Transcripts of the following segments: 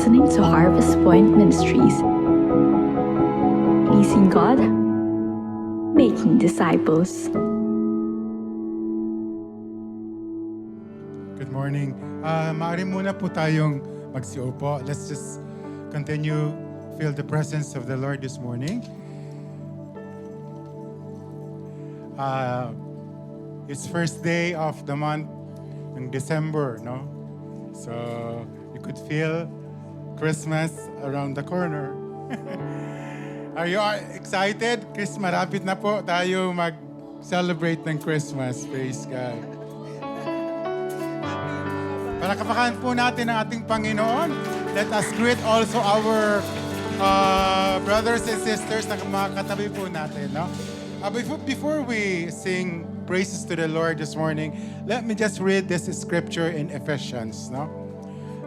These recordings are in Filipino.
listening to Harvest Point Ministries. Pleasing God, making disciples. Good morning. Maaari muna po tayong magsiupo. Let's just continue feel the presence of the Lord this morning. It's first day of the month ng December, no? So you could feel Christmas around the corner. Are you excited? Marapit na po tayo mag-celebrate ng Christmas. Praise God. Palakpakan po natin ang ating Panginoon. Let us greet also our brothers and sisters na mga katabi po natin. No? Before we sing praises to the Lord this morning, let me just read this scripture in Ephesians. No?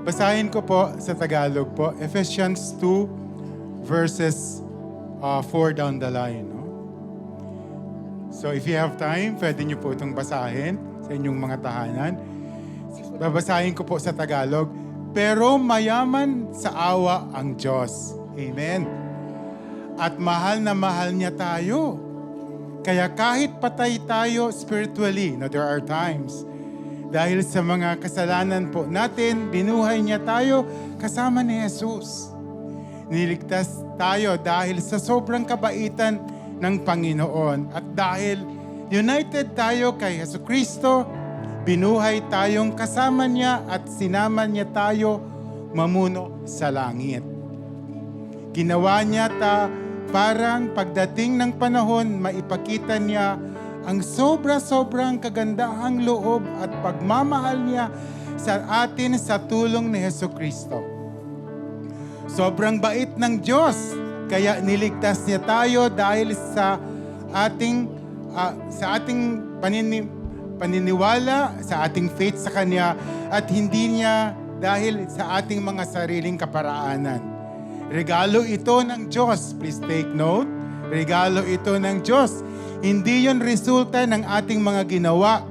Basahin ko po sa Tagalog po. Ephesians 2 verses 4 down the line. No? So if you have time, pwede nyo po itong basahin sa inyong mga tahanan. Babasahin ko po sa Tagalog. Pero mayaman sa awa ang Diyos. Amen. At mahal na mahal niya tayo. Kaya kahit patay tayo spiritually, no, there are times, dahil sa mga kasalanan po natin, binuhay niya tayo kasama ni Jesus. Niligtas tayo dahil sa sobrang kabaitan ng Panginoon. At dahil united tayo kay Jesucristo, binuhay tayong kasama niya at sinama niya tayo mamuno sa langit. Ginawa niya parang pagdating ng panahon, maipakita niya ang sobra-sobrang kagandahang loob at pagmamahal niya sa atin sa tulong ni Jesucristo. Sobrang bait ng Diyos, kaya niligtas niya tayo dahil sa ating paniniwala, sa ating faith sa Kanya, at hindi niya dahil sa ating mga sariling kaparaanan. Regalo ito ng Diyos. Please take note. Regalo ito ng Diyos. Hindi yon resulta ng ating mga ginawa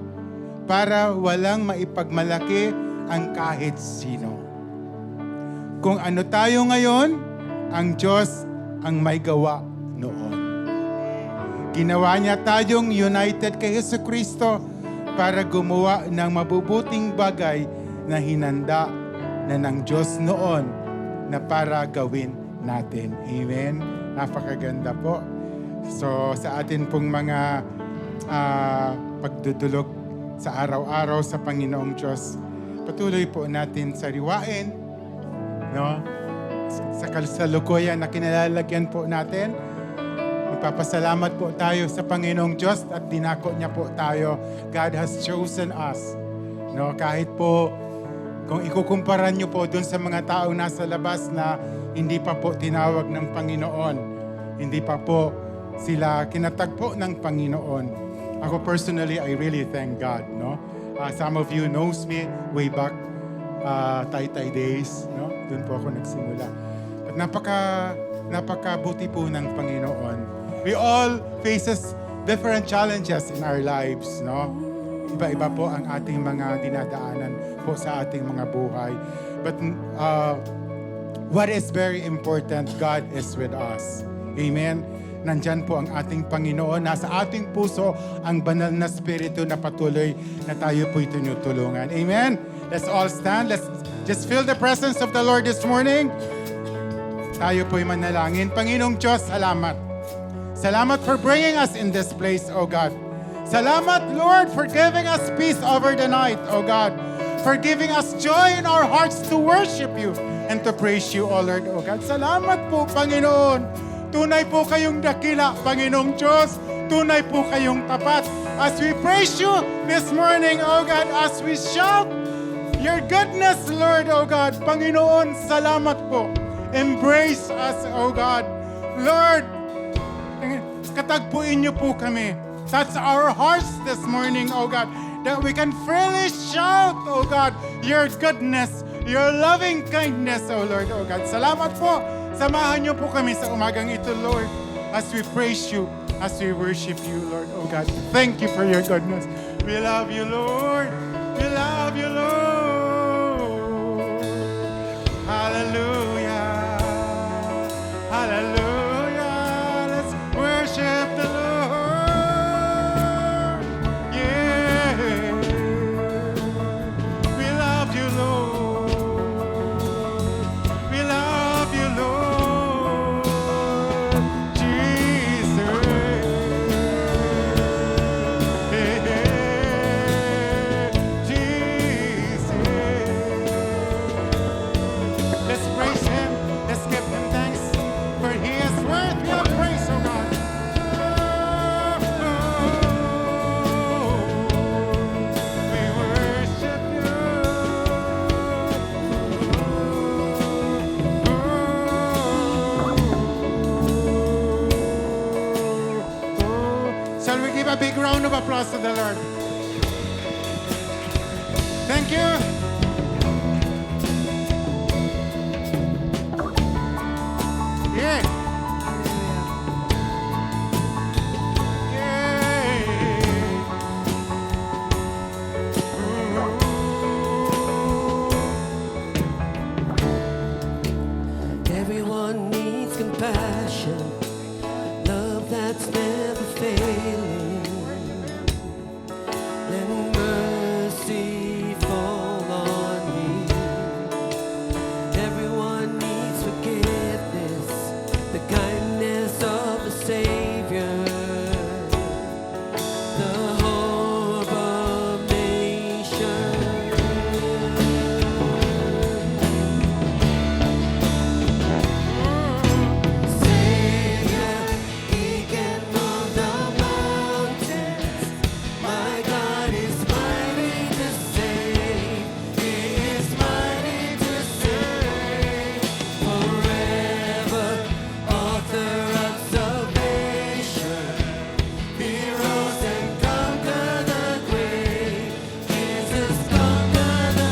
para walang maipagmalaki ang kahit sino. Kung ano tayo ngayon, ang Diyos ang may gawa noon. Ginawa niya tayong united kay Jesucristo para gumawa ng mabubuting bagay na hinanda na ng Diyos noon na para gawin natin. Amen? Napakaganda po. So sa atin pong mga pagdudulog sa araw-araw sa Panginoong Diyos, patuloy po natin sariwain, no? Sa kasalukuyan na kinalalagyan po natin, magpapasalamat po tayo sa Panginoong Diyos at dinako niya po tayo. God has chosen us. No? Kahit po, kung ikukumpara niyo po dun sa mga taong nasa labas na hindi pa po tinawag ng Panginoon, hindi pa po sila kinatagpo ng Panginoon. Ako personally, I really thank God. No? Some of you knows me way back Taytay days. No? Doon po ako nagsimula. At napakabuti po ng Panginoon. We all faces different challenges in our lives. No? Iba-iba po ang ating mga dinadaanan po sa ating mga buhay. But what is very important, God is with us. Amen? Nandyan po ang ating Panginoon. Nasa ating puso ang banal na spirito na patuloy na tayo po'y tinutulungan. Amen? Let's all stand. Let's just feel the presence of the Lord this morning. Tayo po'y manalangin. Panginoong Diyos, salamat. Salamat for bringing us in this place, O God. Salamat, Lord, for giving us peace over the night, O God. For giving us joy in our hearts to worship you and to praise you, O Lord, O God. Salamat po, Panginoon. Tunay po kayong dakila, Panginoong Diyos. Tunay po kayong tapat. As we praise you this morning, O God, as we shout your goodness, Lord, O God. Panginoon, salamat po. Embrace us, O God. Lord, katagpuin niyo po kami. Touch our hearts this morning, O God, that we can freely shout, O God, your goodness, your loving kindness, O Lord, O God. Salamat po. Samahan niyo po kami sa umagang ito, Lord, as we praise you, as we worship you, Lord, O God. Thank you for your goodness. We love you, Lord. We love you, Lord. Hallelujah. of applause to the Lord. Thank you. Yeah. Everyone needs compassion, love that's never failing. Let mercy fall on me. Everyone needs forgiveness, the kindness of the Savior, the hope of nations. Savior, He can move the mountains. My God is mighty to save. He is mighty to save. Forever, author of salvation. He rose and conquered the grave. Jesus conquered the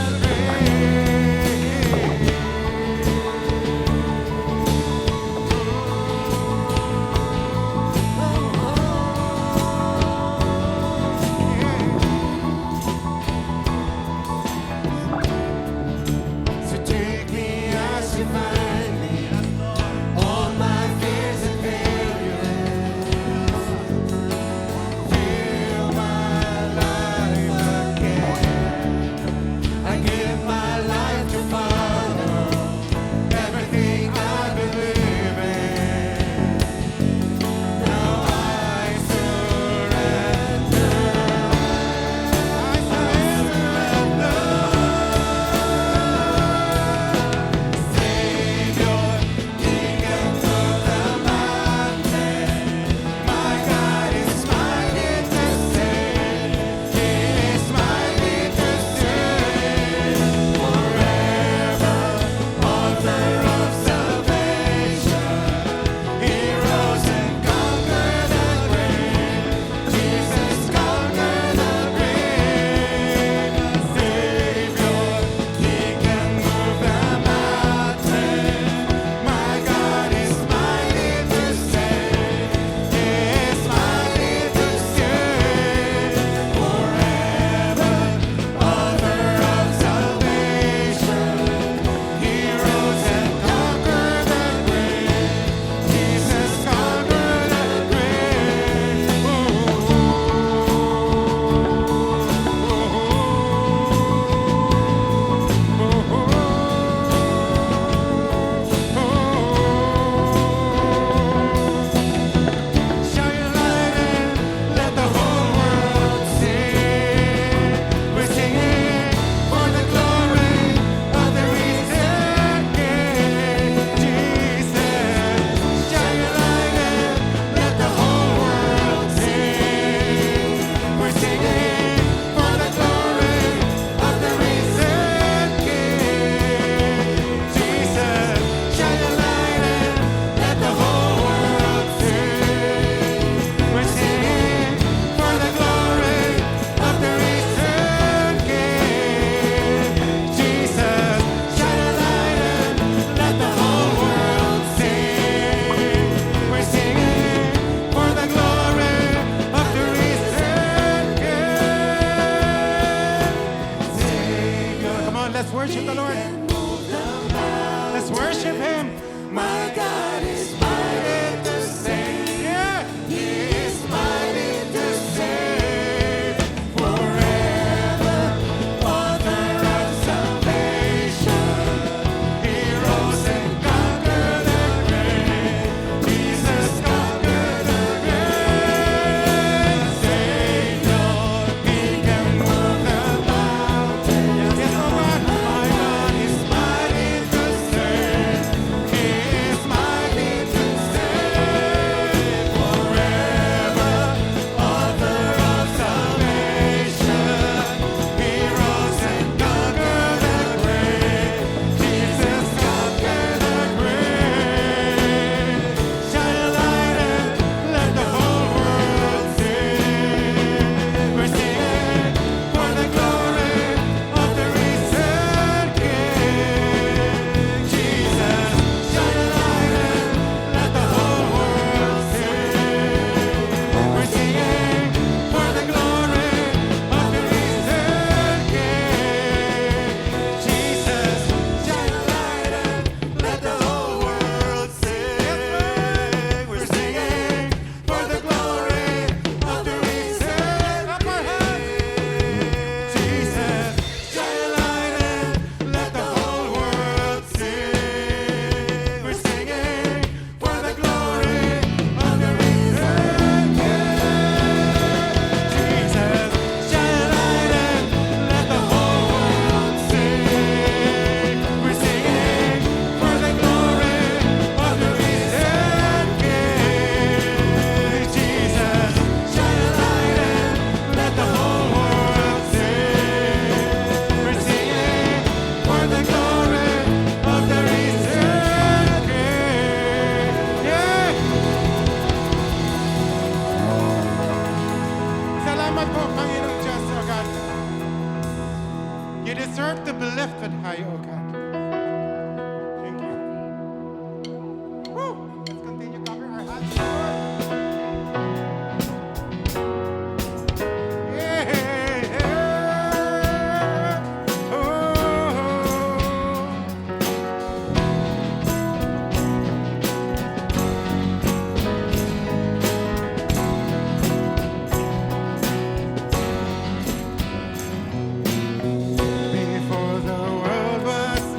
So take me as you find me, all my fears and failures. Fill my life again. I give my life to follow everything I believe in. Now I surrender. I surrender. Savior, King and move the mountain. My God is mighty to save. He is mighty to save. Forever, author of salvation. He rose and conquered the grave. Jesus conquered the grave. Savior, He can move the mountain. My God is mighty to save. He is mighty to save. Forever, author of salvation. He rose and conquered the grave. Jesus conquered the Shine your light and let the whole world see. We're singing for the glory of the risen King, Jesus. Shine your light and let the whole world see. We're singing for the glory of the risen King, Jesus. Shine your light and let the whole world see. We're singing for the glory of the risen King, Jesus. Shine a light and let the whole world see. We're singing for the glory of the risen King, Savior. Come on, let's worship the Lord. Let's worship Him. My God is mighty to save. Yeah. He is mighty to save. Forever, author of salvation. He rose and conquered the grave. Jesus conquered the grave. Savior, He can move the mountains. Yes, Lord. My God is mighty to save. He is mighty You deserve to be lifted high, O God. Thank you. Woo! Let's continue cover our hands, Lord. Yeah, yeah. Oh. Before the world was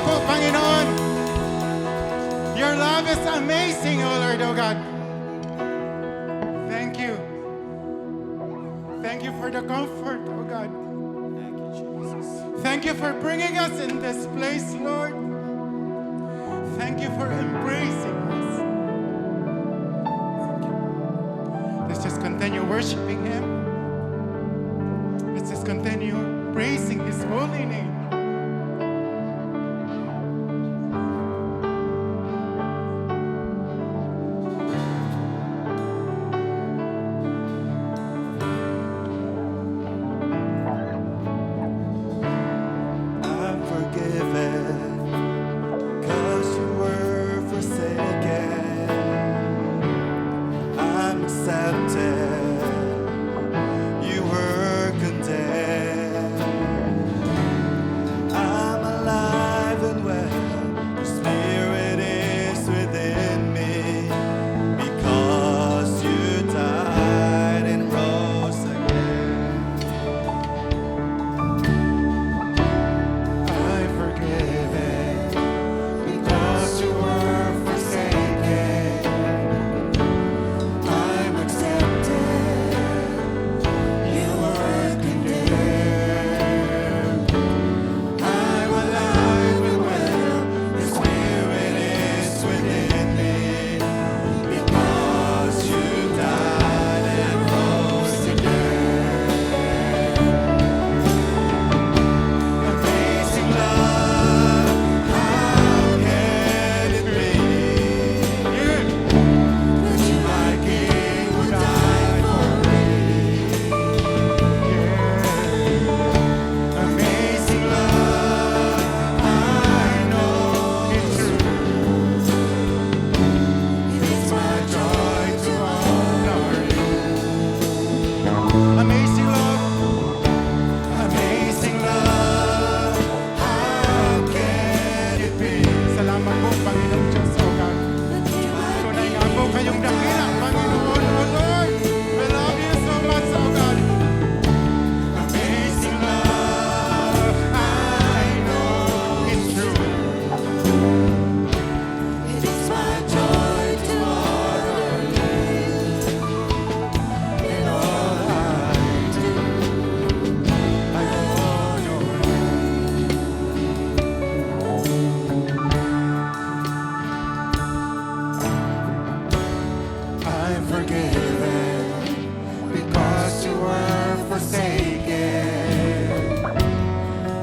po, Panginoon. Your love is amazing, O Lord, O God. Thank you. Thank you for the comfort, O God. Thank you, Jesus. Thank you for bringing us in this place, Lord. Thank you for embracing us. Thank you. Let's just continue worshiping Him. Let's just continue praising His holy name. I'm forgiven, 'cause you were forsaken. I'm accepted, you were condemned. I'm alive and well, your spirit is within me, because you died and rose again. I'm forgiven, because you were forsaken. I'm accepted, you were condemned. I'm alive and well, your spirit is within me, because you died and rose again. Amazing love, how can it be that you, my King, would die for me? Amazing love, I know it's true. It is my joy to honor you. Amazing love. Amazing love, how can it be? Salamat po, Panginoong Diyos, O God. Tunay nga po kayong dakila, Panginoon, O Lord. We love you so much, O God. Amazing love, I know it's true. It is my joy to honor you in all I do. I honor you. I'm forgiven, because you were forsaken.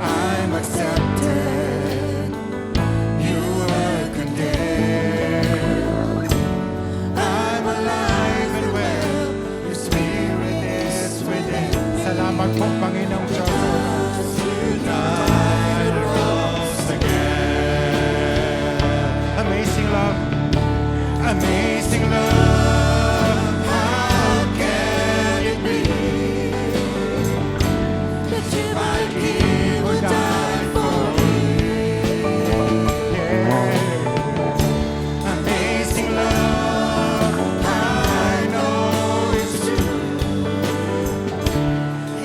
I'm accepted, you were condemned. I'm alive and well, your spirit is within. Salamat po, Panginoong Diyos, O God. You died and rose again. Amazing love. Amazing love, how can it be that you, my King, would die for me? Amazing love, I know it's true.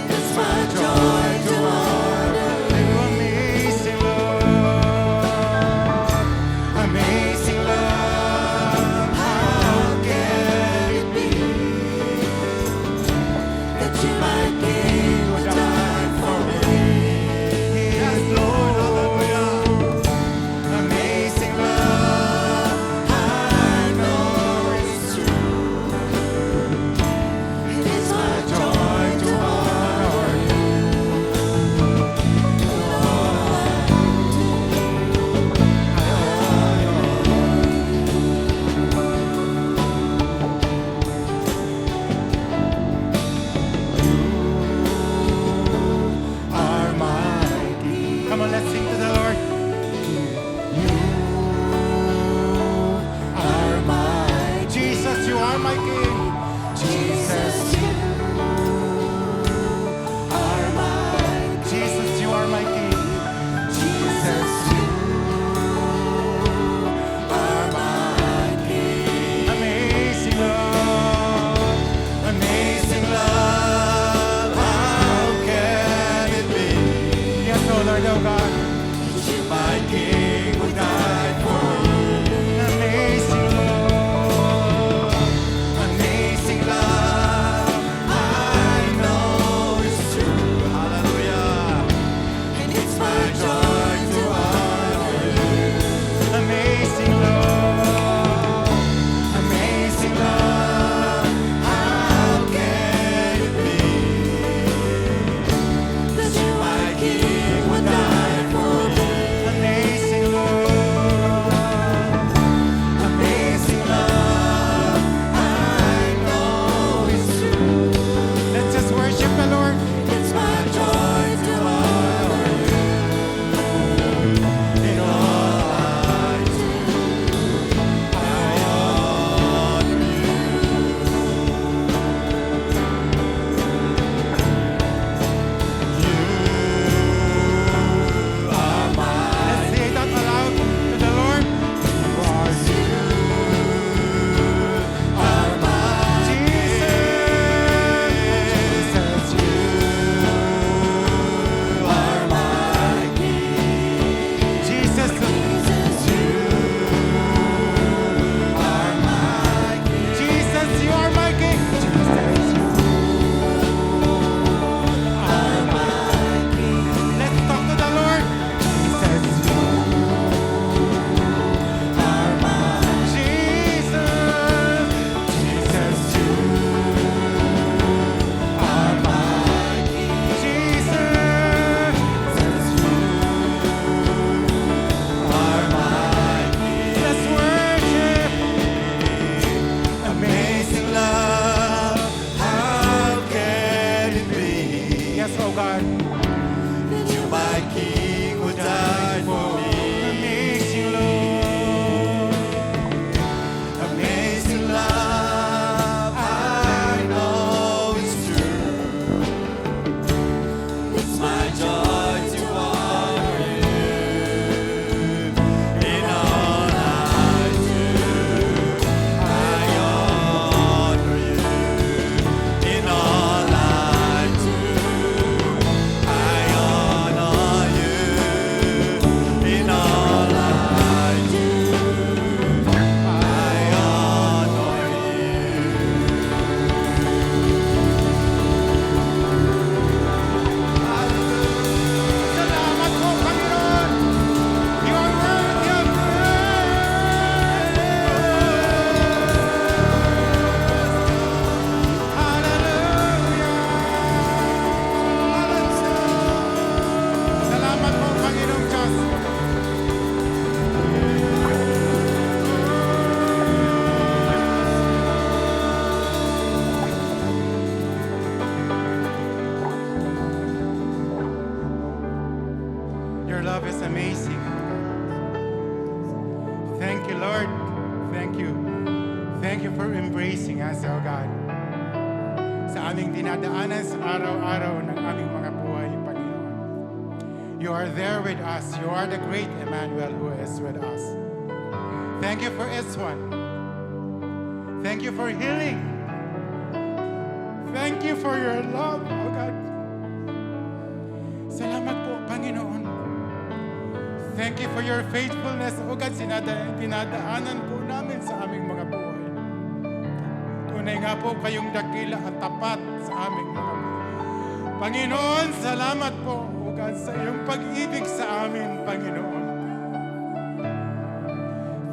It's my joy to honor you. Amazing love. Amazing love, how can it be that you, my King, would die for me? Yes, Lord, hallelujah. Amazing love, I know it's true. It is my joy to honor you. Are my King. Come on, let's sing to the Lord. Are my Jesus, you are my King. Jesus, you are my Jesus, you are my King. Jesus, you are my King. Amazing love. Amazing love, how can it be Yes, O Lord, O God. that you, my King, King would die for me. Amazing love. Amazing love, I know it's true. Let's just worship the Lord. It's my joy to honor you in all I do. I honor you. You are mine. Let's say that aloud to the Lord. Are mine. Jesus. Are my King. Jesus. Jesus, you are my King. Jesus, you are my King. Are my King. Let's talk to the Lord. Are my Jesus. Jesus, you are my King. Jesus. Are my King. Let's worship. Amazing love, how can it be? Yes, oh God. That you, my King, would die for me. Amazing Lord. Amazing love, I know it's true. It's my joy to honor you in all I do. I honor you in all I do. I honor you in all I do. I honor you. Salamat po, Panginoon. You are worthy of praise. Hallelujah. Salamat po, Panginoong Diyos. Your love is amazing. Thank you, Lord. Thank you. Thank you for embracing us, oh God. Sa aming dinadaanan sa araw-araw ng aming mga buhay, Panginoon. You are there with us. You are the great Emmanuel who is with us. Thank you for Eswan. Thank you for healing. Thank you for your love, oh God. Salamat po, Panginoon. Thank you for your faithfulness, oh God, dinadaanan po namin sa aming mga buhay. Tunay nga po kayong dakila at tapat sa aming mga buhay. Panginoon, salamat po, oh God, sa iyong pag-ibig sa amin, Panginoon.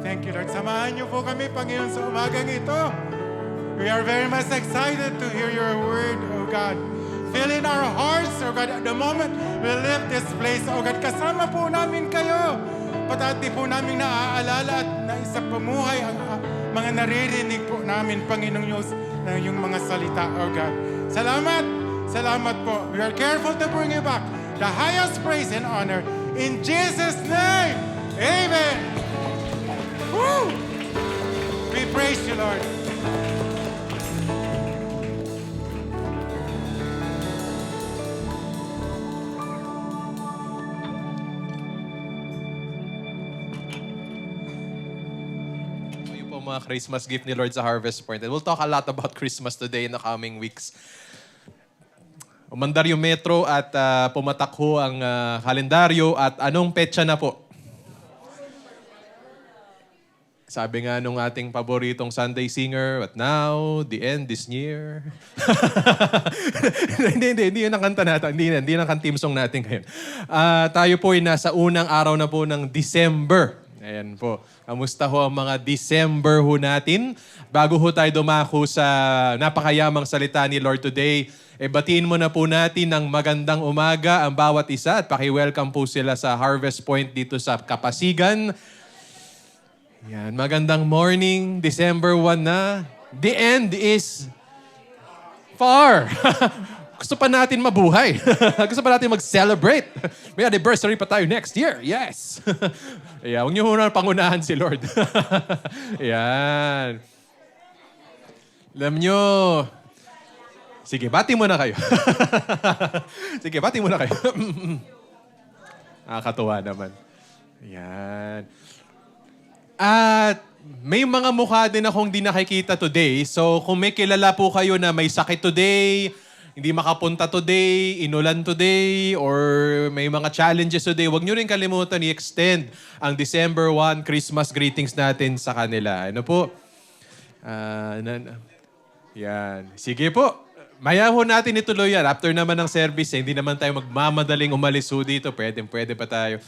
Thank you, Lord. Samahan niyo po kami, Panginoon, sa umagang ito. We are very much excited to hear your word, oh God. Fill in our hearts, oh God, at the moment we leave this place, oh God. Kasama po namin kayo. Patati po namin naaalala at naisa pamuhay ang mga naririnig po namin, Panginoong Diyos, na yung mga salita, oh God. Salamat, salamat po. We are careful to bring you back the highest praise and honor. In Jesus' name, amen. Woo! We praise you, Lord. Ito po mga Christmas gift ni Lord sa Harvest Point. And we'll talk a lot about Christmas today in the coming weeks. Umandar yung metro at pumatak ho ang kalendaryo at anong petsa na po? Sabi nga nung ating paboritong Sunday singer, "But now, the end is near." Hindi yun ang kanta natin. Hindi yun ang team song natin ngayon. Tayo po ay nasa unang araw na po ng December. Ayan po. Kamusta ho ang mga December ho natin? Bago ho tayo dumako sa napakayamang salita ni Lord today, batiin mo na po natin ng magandang umaga ang bawat isa at paki-welcome po sila sa Harvest Point dito sa Kapasigan. Yan, magandang morning, December 1 na. The end is far. Gusto pa natin mabuhay. Gusto pa natin mag-celebrate. May anniversary pa tayo next year. Yes. Yeah, huwag niyo muna pangunahan si Lord. Yan. Alam niyo, sige, bati muna kayo. Sige, bati muna kayo. Nakakatuwa naman. Yan. At may mga mukha din akong di nakikita today. So kung may kilala po kayo na may sakit today, hindi makapunta today, inulan today, or may mga challenges today, huwag nyo rin kalimutan i-extend ang December 1 Christmas greetings natin sa kanila. Ano po? Yan. Sige po. Maya ho natin ituloy yan. After naman ng service, hindi naman tayo magmamadaling umalis ho dito. Pwede pa tayo.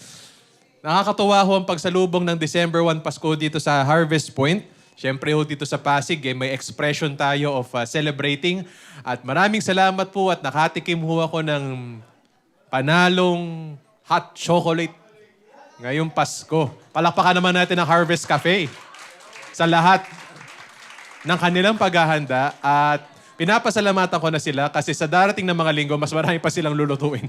Nakakatuwa ho ang pagsalubong ng December 1 Pasko dito sa Harvest Point. Siyempre ho dito sa Pasig, may expression tayo of celebrating. At maraming salamat po at nakatikim ho ako ng panalong hot chocolate ngayong Pasko. Palakpakan naman natin ang Harvest Cafe sa lahat ng kanilang paghahanda at pinapasalamatan ko na sila kasi sa darating na mga linggo, mas marami pa silang lulutuin.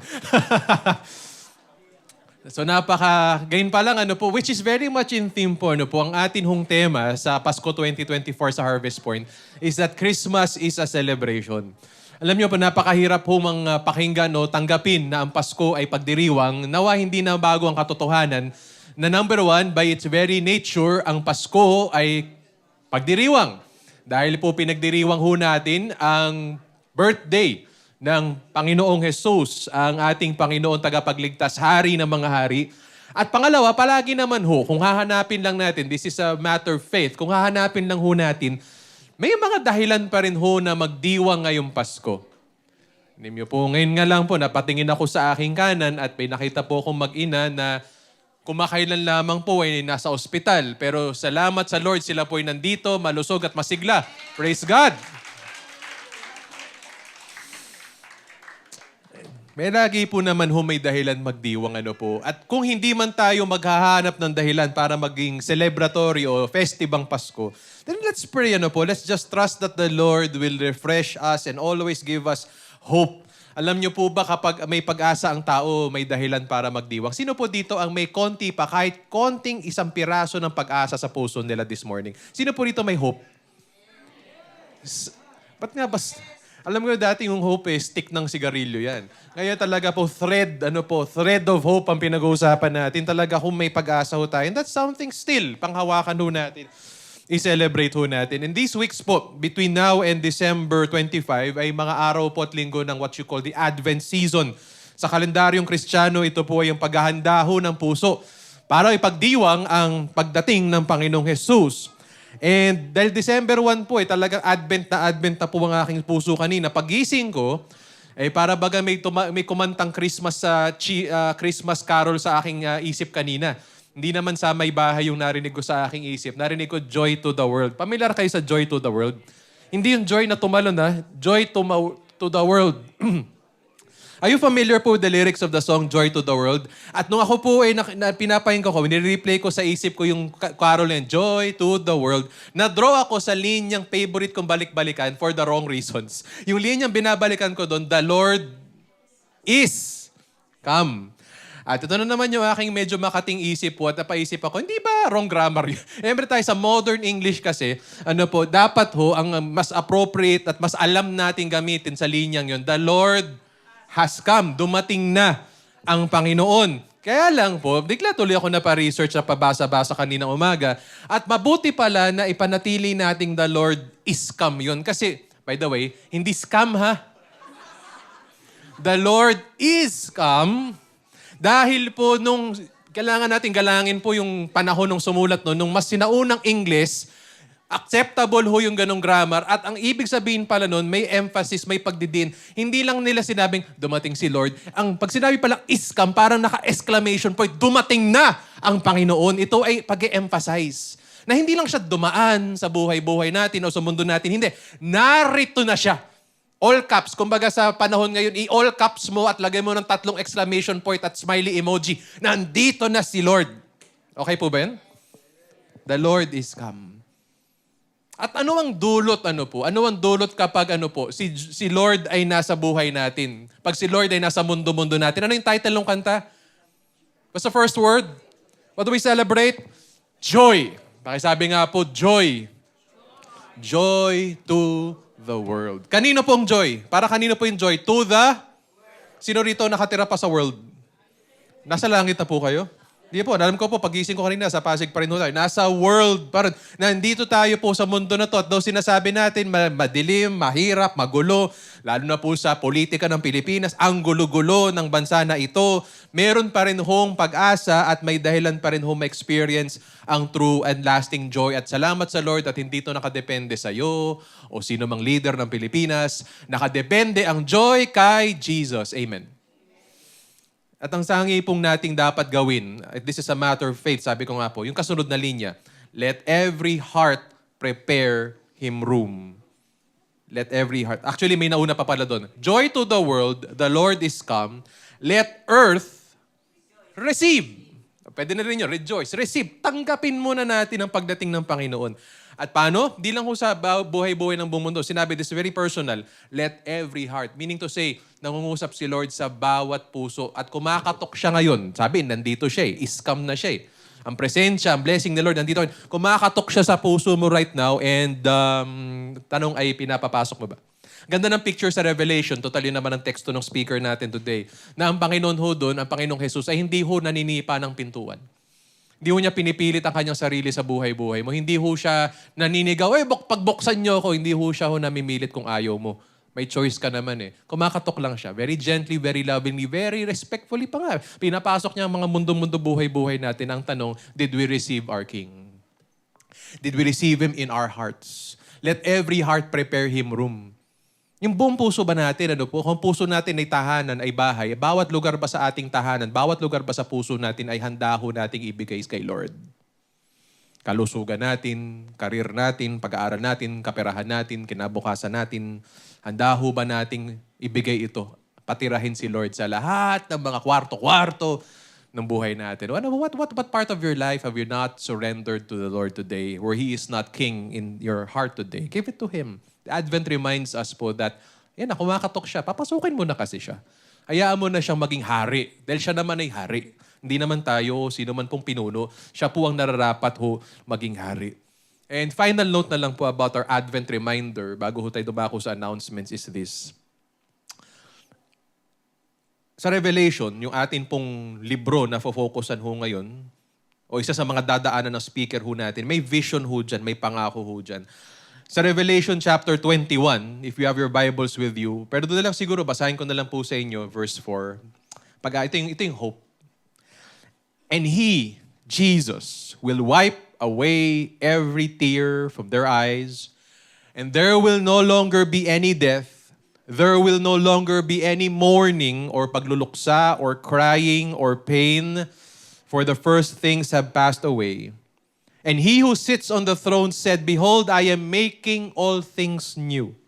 So gayon pa lang which is very much in theme po, ang atin hong tema sa Pasko 2024 sa Harvest Point is that Christmas is a celebration. Alam niyo po, napakahirap po pakinggan tanggapin na ang Pasko ay pagdiriwang. Nawa hindi na bago ang katotohanan na number one, by its very nature, ang Pasko ay pagdiriwang. Dahil po pinagdiriwang ho natin ang birthday ng Panginoong Jesus, ang ating Panginoon tagapagligtas, hari ng mga hari. At pangalawa, palagi naman ho, kung hahanapin lang natin, this is a matter of faith, kung hahanapin lang ho natin, may mga dahilan pa rin ho na magdiwang ngayong Pasko. Ninyo po, ngayon nga lang po, napatingin ako sa aking kanan at may nakita po akong mag-ina na kumakailan lamang po ay nasa ospital. Pero salamat sa Lord, sila po ay nandito, malusog at masigla. Praise God! May lagi po naman may dahilan magdiwang po. At kung hindi man tayo maghahanap ng dahilan para maging celebratory o festive ang Pasko, then let's pray po. Let's just trust that the Lord will refresh us and always give us hope. Alam niyo po ba kapag may pag-asa ang tao, may dahilan para magdiwang? Sino po dito ang may konti pa, kahit konting isang piraso ng pag-asa sa puso nila this morning? Sino po dito may hope? Ba't nga alam mo dati yung hope stick ng sigarilyo yan. Ngayon talaga po thread of hope ang pinag-uusapan natin. Talaga kung may pag-asa ho tayo. And that's something still, panghawakan ho natin. I-celebrate ho natin. And these weeks po, between now and December 25, ay mga araw po at linggo ng what you call the Advent season. Sa kalendaryong Kristiyano, ito po ay yung paghahanda ho ng puso para ipagdiwang ang pagdating ng Panginoong Jesus. And dahil December 1 po, talagang Advent na po ang aking puso kanina. Pagising ko, para baga may kumantang Christmas Christmas carol sa aking isip kanina. Hindi naman sa may bahay yung narinig ko sa aking isip. Narinig ko Joy to the World. Pamilyar kayo sa Joy to the World? Hindi yung joy na tumalon Joy to the World. Are you familiar po with the lyrics of the song Joy to the World? At nung ako po pinapahinggan ko, nire-replay ko sa isip ko yung carol yan, Joy to the World. Na-draw ako sa linyang favorite kong balik-balikan for the wrong reasons. Yung linyang binabalikan ko doon, the Lord is come. At ito na naman yung aking medyo makating isip po at napaisip ako, hindi ba wrong grammar yun? Siyempre tayo sa modern English kasi, dapat ang mas appropriate at mas alam natin gamitin sa linyang yun, the Lord has come. Dumating na ang Panginoon. Kaya lang po, bigla tuloy ako na pa-research at pabasa-basa kaninang umaga. At mabuti pala na ipanatili nating the Lord is come yun. Kasi, by the way, hindi scam The Lord is come. Dahil po kailangan natin galangin po yung panahon ng sumulat nung mas sinaunang English, acceptable ho yung ganong grammar. At ang ibig sabihin pala nun, may emphasis, may pagdidin. Hindi lang nila sinabing, dumating si Lord. Ang pag sinabi palang is come, parang naka-exclamation point, dumating na ang Panginoon. Ito ay pag-emphasize na hindi lang siya dumaan sa buhay-buhay natin o sa mundo natin. Hindi. Narito na siya. All caps. Kumbaga sa panahon ngayon, i-all caps mo at lagay mo ng 3 exclamation point at smiley emoji. Nandito na si Lord. Okay po ba yan? The Lord is come. At ano ang dulot, Ano ang dulot kapag si Lord ay nasa buhay natin? Pag si Lord ay nasa mundo-mundo natin. Ano yung title ng kanta? What's the first word? What do we celebrate? Joy. Pakisabi nga po, joy. Joy to the world. Kanino pong joy? Para kanino po yung joy? To the... Sino rito nakatira pa sa world? Nasa langit na po kayo? Hindi po. Alam ko po, pagising ko kanina, sa Pasig pa rin tayo. Nasa world. Parang, nandito tayo po sa mundo na to. At daw sinasabi natin, madilim, mahirap, magulo. Lalo na po sa politika ng Pilipinas, ang gulo-gulo ng bansa na ito. Meron pa rin hong pag-asa at may dahilan pa rin hong experience ang true and lasting joy. At salamat sa Lord at hindi ito nakadepende sa iyo o sino mang leader ng Pilipinas. Nakadepende ang joy kay Jesus. Amen. At ang sangi pong nating dapat gawin, this is a matter of faith, sabi ko nga po, yung kasunod na linya, let every heart prepare him room. Let every heart. Actually, may nauna pa pala doon. Joy to the world, the Lord is come. Let earth receive. Pwede na rin yun, rejoice. Receive. Tanggapin muna natin ang pagdating ng Panginoon. At paano? Di lang ho sa buhay-buhay ng buong mundo. Sinabi, this is very personal. Let every heart. Meaning to say, nangungusap si Lord sa bawat puso. At kumakatok siya ngayon. Sabi, nandito siya eh. Iskam na siya eh. Ang presensya, ang blessing ni Lord, nandito. Kumakatok siya sa puso mo right now. And tanong ay, pinapapasok mo ba? Ganda ng picture sa Revelation. Total yun naman ang teksto ng speaker natin today. Na ang Panginoon ho doon, ang Panginoong Jesus, ay hindi ho naninipa ng pintuan. Hindi ho niya pinipilit ang kanyang sarili sa buhay-buhay mo. Hindi ho siya naninigaw, pagbuksan niyo ako. Hindi ho siya namimilit kung ayaw mo. May choice ka naman eh. Kumakatok lang siya. Very gently, very lovingly, very respectfully pa nga. Pinapasok niya ang mga mundo-mundo buhay-buhay natin. Ang tanong, did we receive our King? Did we receive Him in our hearts? Let every heart prepare Him room. Yung buong puso ba natin, kung puso natin ay tahanan, ay bahay, bawat lugar ba sa ating tahanan, bawat lugar ba sa puso natin ay handa ho nating ibigay kay Lord? Kalusugan natin, karir natin, pag-aaral natin, kaperahan natin, kinabukasan natin, handa ho ba nating ibigay ito? Patirahin si Lord sa lahat ng mga kwarto-kwarto ng buhay natin. What part of your life have you not surrendered to the Lord today, where He is not King in your heart today? Give it to Him. The Advent reminds us po that, kumakatok siya, papasukin mo na kasi siya. Hayaan mo na siyang maging hari. Dahil siya naman ay hari. Hindi naman tayo, sino man pong pinuno, siya po ang nararapat ho maging hari. And final note na lang po about our Advent reminder, bago ho tayo dumako sa announcements, is this. Sa Revelation, yung atin pong libro na focusan ho ngayon, o isa sa mga dadaanan ng speaker ho natin, may vision ho dyan, may pangako ho dyan. Sa Revelation chapter 21, if you have your Bibles with you, pero doon na lang siguro, basahin ko na lang po sa inyo, verse 4. Ito yung hope. And He, Jesus, will wipe away every tear from their eyes, and there will no longer be any death, there will no longer be any mourning or pagluluksa or crying or pain, for the first things have passed away. And He who sits on the throne said, Behold, I am making all things new.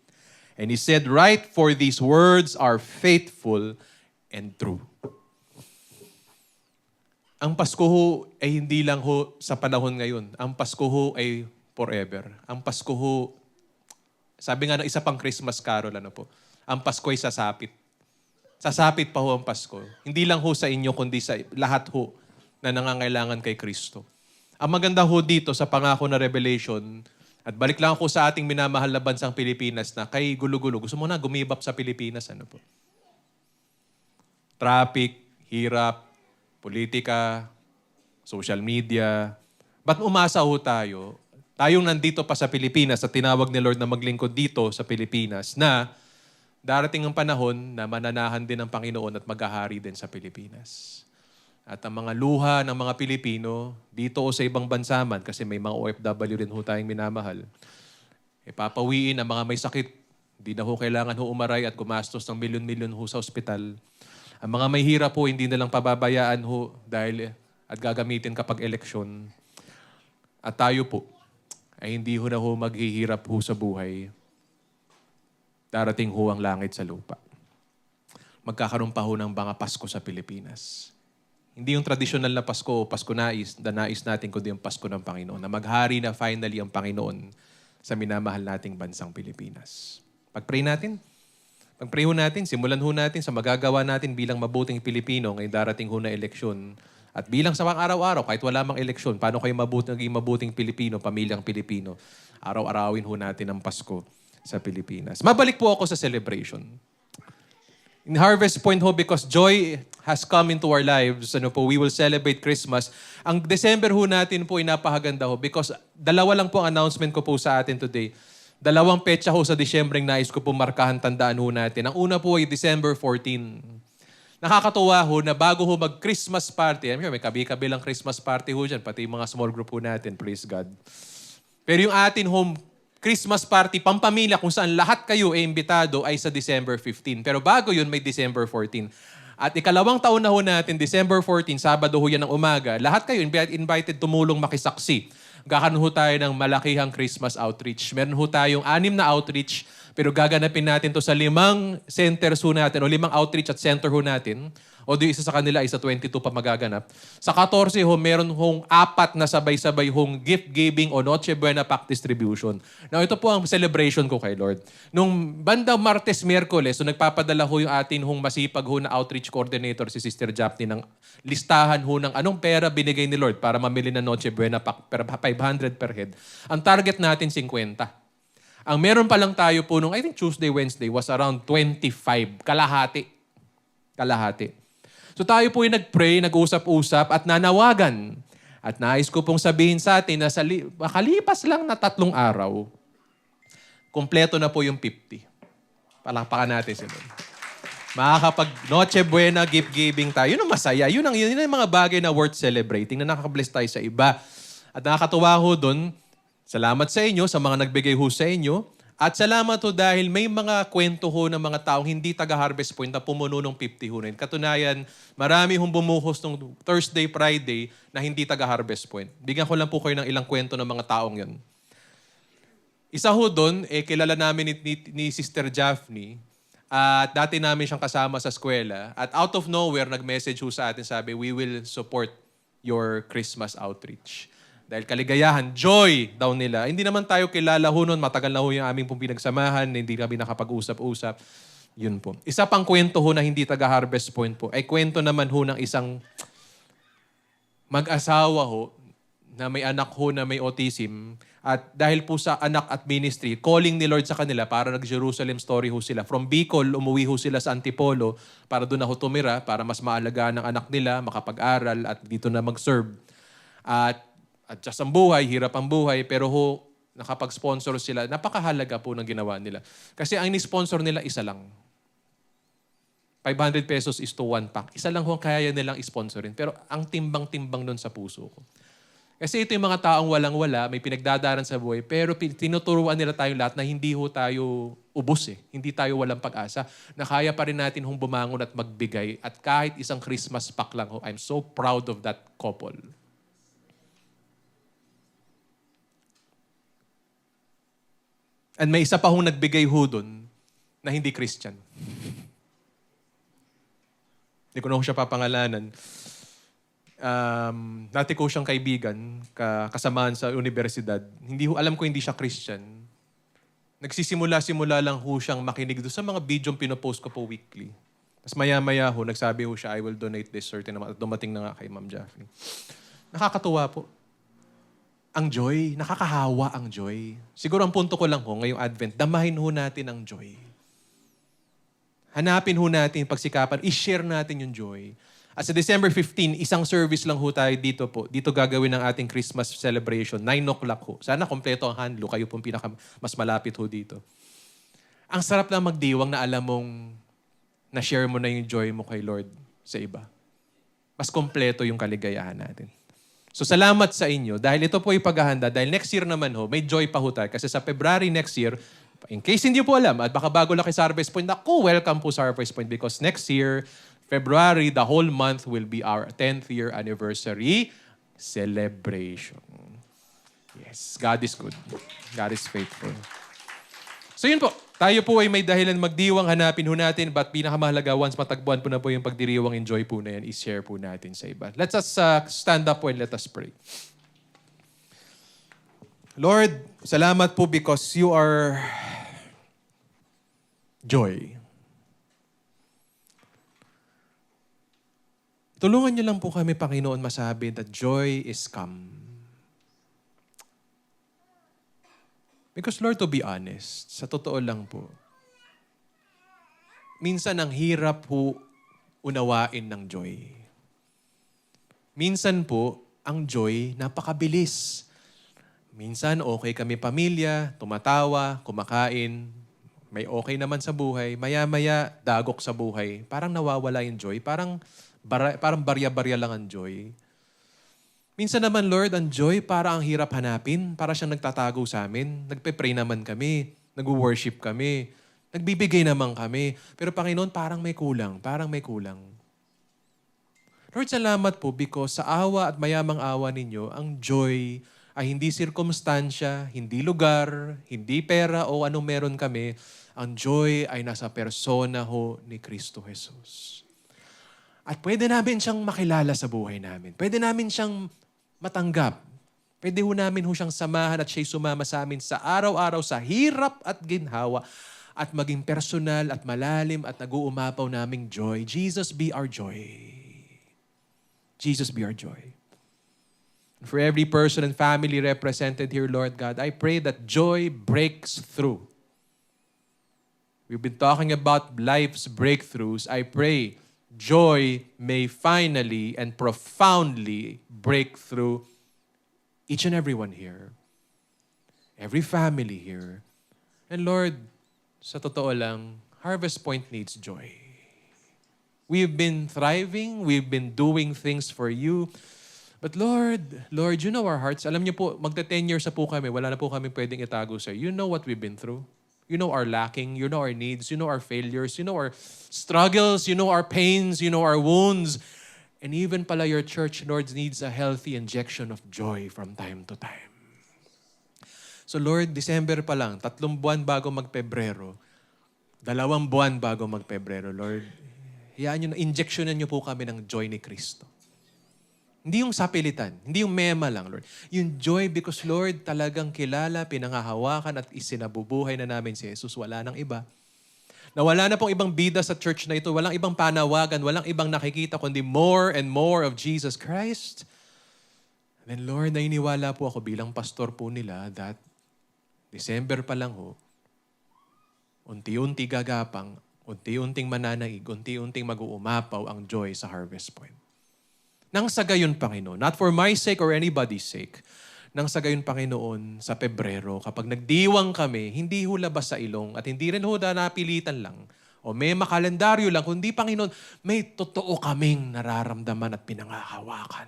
And He said, Write, for these words are faithful and true. Ang Pasko ho ay hindi lang ho sa panahon ngayon. Ang Pasko ho ay forever. Ang Pasko ho, sabi nga ng isa pang Christmas carol, ang Pasko ay sasapit. Sasapit pa ho ang Pasko. Hindi lang ho sa inyo, kundi sa lahat ho na nangangailangan kay Kristo. Ang maganda ho dito sa pangako na Revelation, at balik lang ako sa ating minamahal na bansang Pilipinas na kay gulo-gulo. Gusto mo na gumibap sa Pilipinas, Traffic, hirap, politika, social media. Ba't umasa ho tayo? Tayong nandito pa sa Pilipinas at tinawag ni Lord na maglingkod dito sa Pilipinas na darating ang panahon na mananahan din ng Panginoon at maghahari din sa Pilipinas. At ang mga luha ng mga Pilipino, dito o sa ibang bansa man, kasi may mga OFW rin ho tayong minamahal, papawiin ang mga may sakit. Hindi na ho kailangan ho umaray at gumastos ng milyon-milyon ho sa ospital. Ang mga may hirap ho, hindi na lang pababayaan ho dahil at gagamitin kapag eleksyon. At tayo po ay hindi ho na ho maghihirap ho sa buhay. Darating ho ang langit sa lupa. Magkakaroon pa ho ng mga Pasko sa Pilipinas. Hindi yung tradisyonal na Pasko o Pasko nais natin, kundi yung Pasko ng Panginoon. Na maghari na finally ang Panginoon sa minamahal nating bansang Pilipinas. Pag-pray natin. Pag-pray ho natin, simulan ho natin sa magagawa natin bilang mabuting Pilipino ngayong darating ho na eleksyon. At bilang sa pang-araw-araw, kahit wala mang eleksyon, paano kayo naging mabuting Pilipino, pamilyang Pilipino? Araw-arawin ho natin ang Pasko sa Pilipinas. Mabalik po ako sa celebration. In Harvest Point ho, because joy has come into our lives, we will celebrate Christmas. Ang December ho natin po ay napahaganda ho because dalawa lang po ang announcement ko po sa atin today. Dalawang petsa ho sa Disyembre nais ko po markahan, tandaan ho natin. Ang una po ay December 14. Nakakatuwa ho na bago ho mag-Christmas party, may kabi-kabilang Christmas party ho dyan, pati yung mga small group ho natin, praise God. Pero yung atin home Christmas party, pampamilya, kung saan lahat kayo ay imbitado ay sa December 15. Pero bago yun, may December 14. At ikalawang taon na ho natin, December 14, Sabado ho yan ng umaga, lahat kayo invited tumulong makisaksi. Gakaroon ho tayo ng malakihang Christmas outreach. Meron ho tayong 6 na outreach, pero gaganapin natin to sa 5 centers ho natin, o 5 outreach at center ho natin. O di isa sa kanila, isa 22 pa magaganap. Sa 14 ho, meron hong 4 na sabay-sabay hong gift giving o Noche Buena Pack distribution. Now, ito po ang celebration ko kay Lord. Nung bandang Martes, Miyerkules, so nagpapadala ho yung atin hong masipag ho na outreach coordinator, si Sister Japni, ng listahan ho ng anong pera binigay ni Lord para mamili ng Noche Buena Pack, 500 per head. Ang target natin, 50. Ang meron pa lang tayo po nung, I think Tuesday, Wednesday, was around 25. Kalahati. So tayo po yung nag-pray, nag-usap-usap at nanawagan. At nais ko pong sabihin sa atin na makalipas lang na 3 araw, kumpleto na po yung 50. Palakpakan natin sila. Makakapag Noche Buena gift giving tayo. Yun ang masaya. Yun ang mga bagay na worth celebrating, na nakaka-bless tayo sa iba. At nakakatuwa ho doon, salamat sa inyo, sa mga nagbigay ho sa inyo. At salamat ho dahil may mga kwento ho ng mga taong hindi taga-Harvest Point na pumuno ng 50 ho na yun. Katunayan, marami hong bumuhos nung Thursday, Friday na hindi taga-Harvest Point. Bigyan ko lang po kayo ng ilang kwento ng mga taong yun. Isa ho doon, kilala namin ni Sister Japhnie. At dati namin siyang kasama sa eskwela. At out of nowhere, nag-message ho sa atin, sabi, we will support your Christmas outreach. Dahil kaligayahan, joy daw nila. Hindi naman tayo kilala ho nun. Matagal na ho yung aming pong pinagsamahan. Hindi kami nakapag-usap-usap. Yun po. Isa pang kwento ho na hindi taga-Harvest Point po ay kwento naman ho ng isang mag-asawa ho na may anak ho na may autism. At dahil po sa anak at ministry, calling ni Lord sa kanila para nag-Jerusalem story ho sila. From Bicol, umuwi ho sila sa Antipolo para doon na ho tumira para mas maalagaan ng anak nila, makapag-aral at dito na mag-serve. At just ang buhay, hirap ang buhay, pero ho, nakapag-sponsor sila. Napakahalaga po ng ginawa nila. Kasi ang ni-sponsor nila, isa lang. 500 pesos is to 1 pack. Isa lang ho kaya nilang isponsorin. Pero ang timbang-timbang doon sa puso ko. Kasi ito yung mga taong walang-wala, may pinagdadaran sa buhay, pero tinuturuan nila tayong lahat na hindi ho tayo ubos eh. Hindi tayo walang pag-asa. Na kaya pa rin natin hong bumangon at magbigay. At kahit isang Christmas pack lang ho, I'm so proud of that couple. And may isa pa hong nagbigay ho doon na hindi Christian. Hindi ko na ho siya papangalanan. Dati ko siyang kaibigan, kasamahan sa universidad. Alam ko hindi siya Christian. Nagsisimula-simula lang ho siyang makinig doon sa mga video pinopost ko po weekly. Tapos maya-maya ho, nagsabi ho siya, I will donate this certain amount. At dumating na nga kay Ma'am Japhnie. Nakakatuwa po. Ang joy, nakakahawa ang joy. Siguro ang punto ko lang ho, ngayong Advent, damahin ho natin ang joy. Hanapin ho natin, pagsikapan, i-share natin yung joy. At sa December 15, isang service lang ho tayo dito po. Dito gagawin ang ating Christmas celebration, 9 o'clock ho. Sana kompleto ang handlo, kayo pong mas malapit ho dito. Ang sarap na magdiwang na alam mong na-share mo na yung joy mo kay Lord sa iba. Mas kompleto yung kaligayahan natin. So salamat sa inyo dahil ito po yung paghahanda. Dahil next year naman ho, may joy pa ho tayo. Kasi sa February next year, in case hindi po alam, at baka bago lang kay sa Harvest Point, welcome po sa Harvest Point because next year, February, the whole month will be our 10th year anniversary celebration. Yes, God is good. God is faithful. So yun po, tayo po ay may dahilan magdiwang, hanapin ho natin, but pinakamahalaga, once matagpuan po na po yung pagdiriwang, enjoy po na yan, i-share po natin sa iba. Let us stand up po and let us pray. Lord, salamat po because you are joy. Tulungan niyo lang po kami, Panginoon, masabi that joy is come. Because Lord, to be honest, sa totoo lang po, minsan ang hirap po unawain ng joy. Minsan po, ang joy napakabilis. Minsan okay kami pamilya, tumatawa, kumakain, may okay naman sa buhay, maya-maya dagok sa buhay, parang nawawala yung joy, parang barya-barya lang ang joy. Minsan naman, Lord, ang joy para ang hirap hanapin, para siyang nagtatago sa amin. Nagpe-pray naman kami, nag-worship kami, nagbibigay naman kami. Pero Panginoon, parang may kulang. Lord, salamat po because sa awa at mayamang awa ninyo, ang joy ay hindi sirkumstansya, hindi lugar, hindi pera o anong meron kami. Ang joy ay nasa persona ho ni Kristo Jesus. At pwede namin siyang makilala sa buhay namin. Pwede namin siyang matanggap. Pwede ho namin siyang samahan at siya'y sumama sa amin sa araw-araw sa hirap at ginhawa at maging personal at malalim at nag-uumapaw naming joy. Jesus be our joy. Jesus be our joy. And for every person and family represented here, Lord God, I pray that joy breaks through. We've been talking about life's breakthroughs. I pray joy may finally and profoundly break through each and everyone here. Every family here. And Lord, sa totoo lang, Harvest Point needs joy. We've been thriving, we've been doing things for you. But Lord, you know our hearts. Alam niyo po, magta-10 years na po kami, wala na po kami pwedeng itago sa you. You know what we've been through. You know our lacking, you know our needs, you know our failures, you know our struggles, you know our pains, you know our wounds. And even pala your church, Lord, needs a healthy injection of joy from time to time. So Lord, December pa lang, 3 buwan bago mag-Pebrero, 2 buwan bago mag-Pebrero, Lord, hiyaan nyo na, injectionan nyo po kami ng joy ni Kristo. Hindi yung sapilitan, hindi yung mema lang, Lord. Yung joy because, Lord, talagang kilala, pinangahawakan at isinabubuhay na namin si Jesus. Wala nang iba. Na wala na pong ibang bida sa church na ito. Walang ibang panawagan, walang ibang nakikita, kundi more and more of Jesus Christ. And then, Lord, nainiwala po ako bilang pastor po nila that December pa lang ho, unti-unti gagapang, unti-unting mananaig, unti-unting mag-uumapaw ang joy sa Harvest Point. Nang sa gayon, Panginoon, not for my sake or anybody's sake, nang sa gayon, Panginoon, sa Pebrero, kapag nagdiwang kami, hindi ho labas sa ilong at hindi rin ho napilitan lang o may makalendaryo lang, kundi, Panginoon, may totoo kaming nararamdaman at pinangahawakan.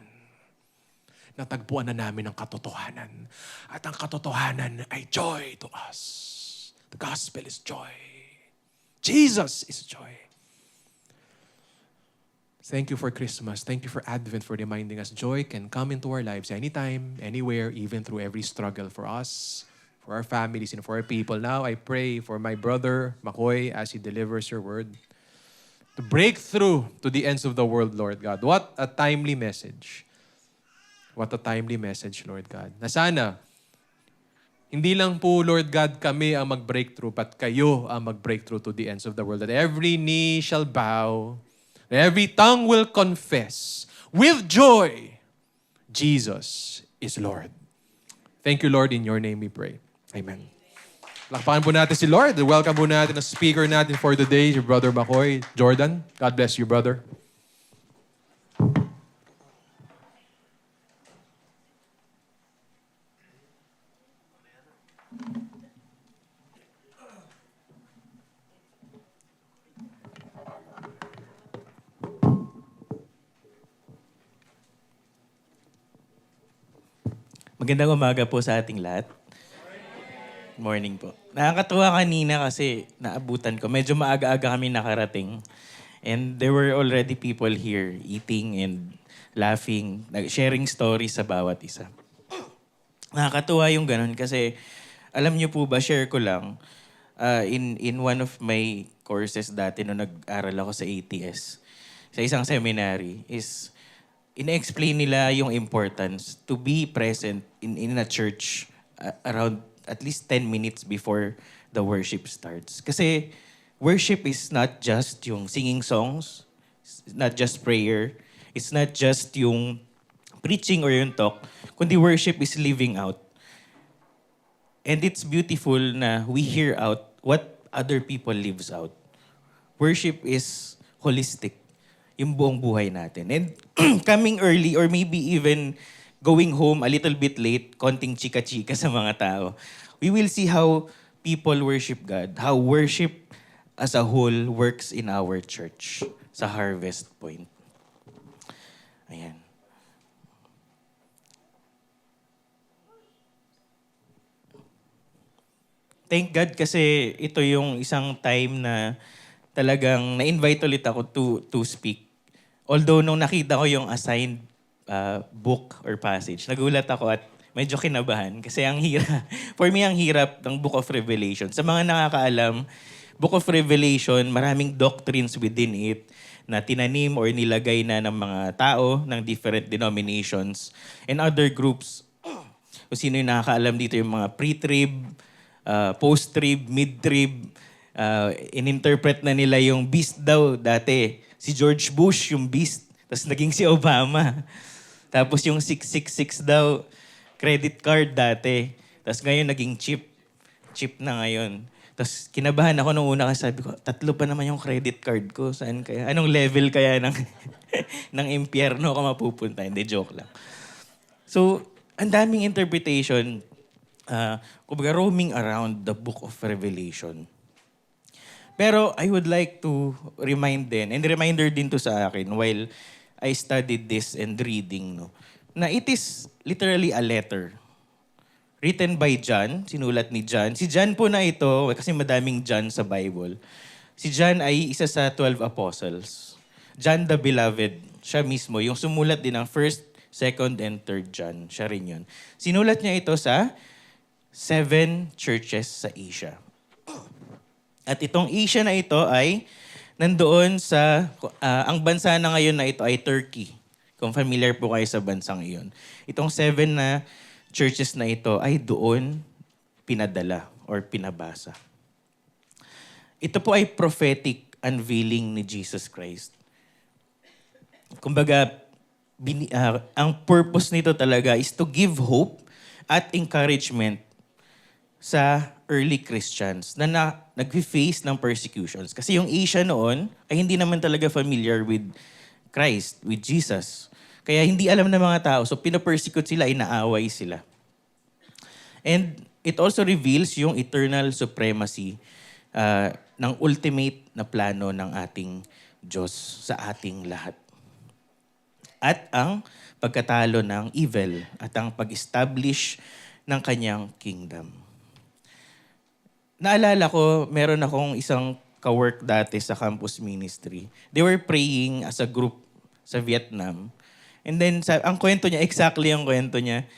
Natagpuan na namin ang katotohanan. At ang katotohanan ay joy to us. The gospel is joy. Jesus is joy. Thank you for Christmas. Thank you for Advent for reminding us joy can come into our lives anytime, anywhere, even through every struggle for us, for our families, and for our people. Now, I pray for my brother, Makoy, as he delivers your word, to break through to the ends of the world, Lord God. What a timely message. What a timely message, Lord God. Na sana, hindi lang po, Lord God, kami ang mag-breakthrough, but kayo ang mag-breakthrough to the ends of the world. That every knee shall bow, every tongue will confess with joy, Jesus is Lord. Thank you, Lord. In your name we pray. Amen. Lakpakan po natin si Lord. Welcome po natin ang speaker natin for the day, your brother Makoy. Jordan, God bless you, brother. Magandang umaga po sa ating lahat. Morning po. Nakakatuwa kanina kasi naabutan ko. Medyo maaga-aga kami nakarating. And there were already people here eating and laughing, sharing stories sa bawat isa. Nakakatuwa yung ganun kasi alam niyo po ba, share ko lang, in one of my courses dati nung nag-aral ako sa ATS, sa isang seminary, is ina-explain nila yung importance to be present in a church around at least 10 minutes before the worship starts. Kasi worship is not just yung singing songs, it's not just prayer, it's not just yung preaching or yung talk, kundi worship is living out. And it's beautiful na we hear out what other people lives out. Worship is holistic, yung buong buhay natin. And coming early or maybe even going home a little bit late, konting chika-chika sa mga tao, we will see how people worship God, how worship as a whole works in our church sa Harvest Point. Ayan. Thank God kasi ito yung isang time na talagang na-invite ulit ako to speak. Although nung nakita ko yung assigned book or passage, nagulat ako at medyo kinabahan kasi ang hirap. For me, ang hirap ng Book of Revelation. Sa mga nakakaalam, Book of Revelation, maraming doctrines within it na tinanim or nilagay na ng mga tao ng different denominations and other groups. Kung sino yung nakakaalam dito, yung mga pre-trib, post-trib, mid-trib, ininterpret na nila yung beast daw dati. Si George Bush, yung beast. Tapos naging si Obama. Tapos yung 666 daw, credit card dati. Tapos ngayon naging chip. Chip na ngayon. Tapos kinabahan ako nung una kasi sabi ko, 3 pa naman yung credit card ko. Saan kaya? Anong level kaya ng, ng impyerno ako mapupunta? Hindi, joke lang. So, ang daming interpretation. Kumbaga, roaming around the Book of Revelation. Pero I would like to remind din, and reminder din to sa akin while I studied this and reading, no, na it is literally a letter. Written by John, sinulat ni John. Si John po na ito, kasi madaming John sa Bible. Si John ay isa sa 12 apostles. John the Beloved, siya mismo, yung sumulat din ng 1st, 2nd, and 3rd John. Siya rin yun. Sinulat niya ito sa 7 churches sa Asia. At itong Asia na ito ay nandoon sa, ang bansa na ngayon na ito ay Turkey. Kung familiar po kayo sa bansang iyon. Itong 7 na churches na ito ay doon pinadala or pinabasa. Ito po ay prophetic unveiling ni Jesus Christ. Kumbaga, ang purpose nito talaga is to give hope at encouragement sa early Christians na nag-face ng persecutions. Kasi yung Asia noon ay hindi naman talaga familiar with Christ, with Jesus. Kaya hindi alam ng mga tao. So pinapersecute sila, inaaway sila. And it also reveals yung eternal supremacy ng ultimate na plano ng ating Diyos sa ating lahat. At ang pagkatalo ng evil at ang pag-establish ng kanyang kingdom. Naalala ko, meron akong isang ka-work dati sa campus ministry. They were praying as a group sa Vietnam. And then, ang kwento niya, exactly ang kwento niya,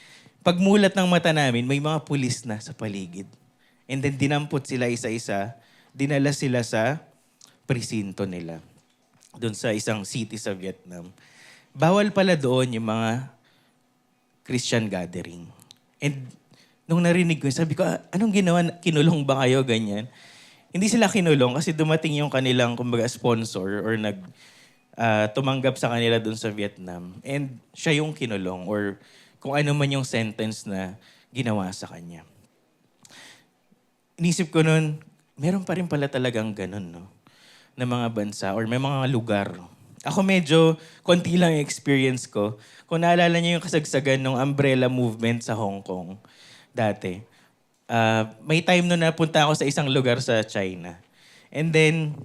pagmulat ng mata namin, may mga pulis na sa paligid. And then, dinampot sila isa-isa, dinala sila sa presinto nila. Doon sa isang city sa Vietnam. Bawal pala doon yung mga Christian gathering. And nung narinig ko, sabi ko, anong ginawa? Kinulong ba kayo? Ganyan. Hindi sila kinulong kasi dumating yung kanilang kumbaga sponsor or tumanggap sa kanila dun sa Vietnam. And siya yung kinulong or kung ano man yung sentence na ginawa sa kanya. Inisip ko nun, meron pa rin pala talagang ganun, no? Na mga bansa or may mga lugar. Ako medyo konti lang yung experience ko. Kung naalala niyo yung kasagsagan ng umbrella movement sa Hong Kong, dati. May time no napunta ako sa isang lugar sa China. And then,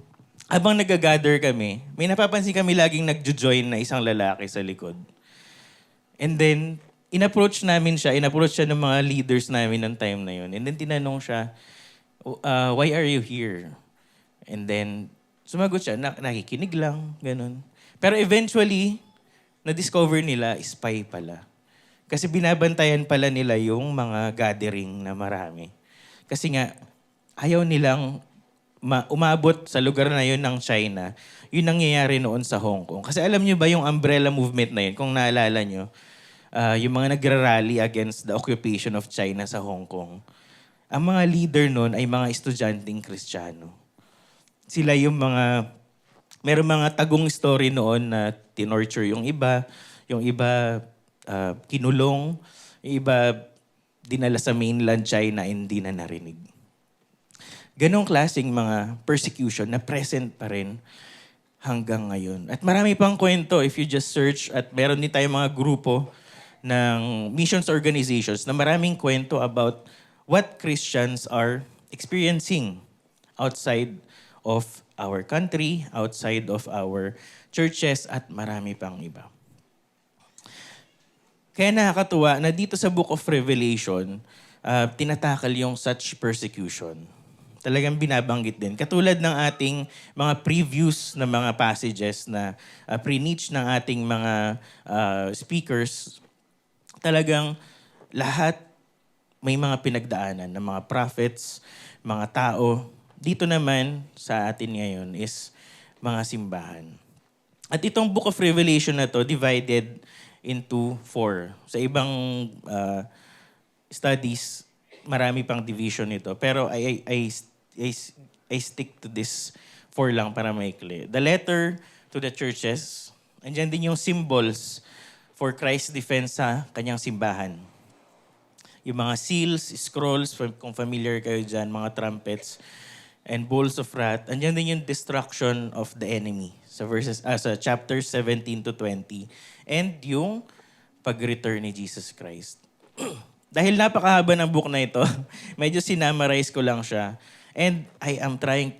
habang nag-gather kami, may napapansin kami laging nagjo-join na isang lalaki sa likod. And then, in-approach siya ng mga leaders namin ng time na yun. And then tinanong siya, why are you here? And then, Sumagot siya, nakikinig lang, ganun. Pero eventually, na-discover nila, spy pala. Kasi binabantayan pala nila yung mga gathering na marami. Kasi nga, ayaw nilang umabot sa lugar na yun ng China, yun nangyayari noon sa Hong Kong. Kasi alam niyo ba yung umbrella movement na yun, kung naalala niyo, yung mga nagra-rally against the occupation of China sa Hong Kong, ang mga leader noon ay mga estudyanteng Kristiyano. Sila yung meron mga tagong story noon na tinorture yung iba kinulong, yung iba dinala sa mainland China, hindi na narinig. Ganong klaseng mga persecution na present pa rin hanggang ngayon. At marami pang kwento if you just search, at meron din tayong mga grupo ng missions organizations na maraming kwento about what Christians are experiencing outside of our country, outside of our churches, at marami pang iba. Kaya nakakatuwa na dito sa Book of Revelation, tinatakal yung such persecution. Talagang binabanggit din. Katulad ng ating mga previews ng mga passages na pre-niche ng ating mga speakers, talagang lahat may mga pinagdaanan ng mga prophets, mga tao. Dito naman sa atin ngayon is mga simbahan. At itong Book of Revelation na to divided into 4. Sa ibang studies, marami pang division nito. Pero I stick to this 4 lang para maikli. The letter to the churches, andyan din yung symbols for Christ's defense sa kanyang simbahan. Yung mga seals, scrolls, kung familiar kayo dyan, mga trumpets, and bowls of wrath. Andyan din yung destruction of the enemy sa chapter 17 to 20. And yung pag-return ni Jesus Christ. Dahil napakahaba ng book na ito, medyo sinamarize ko lang siya. And I tried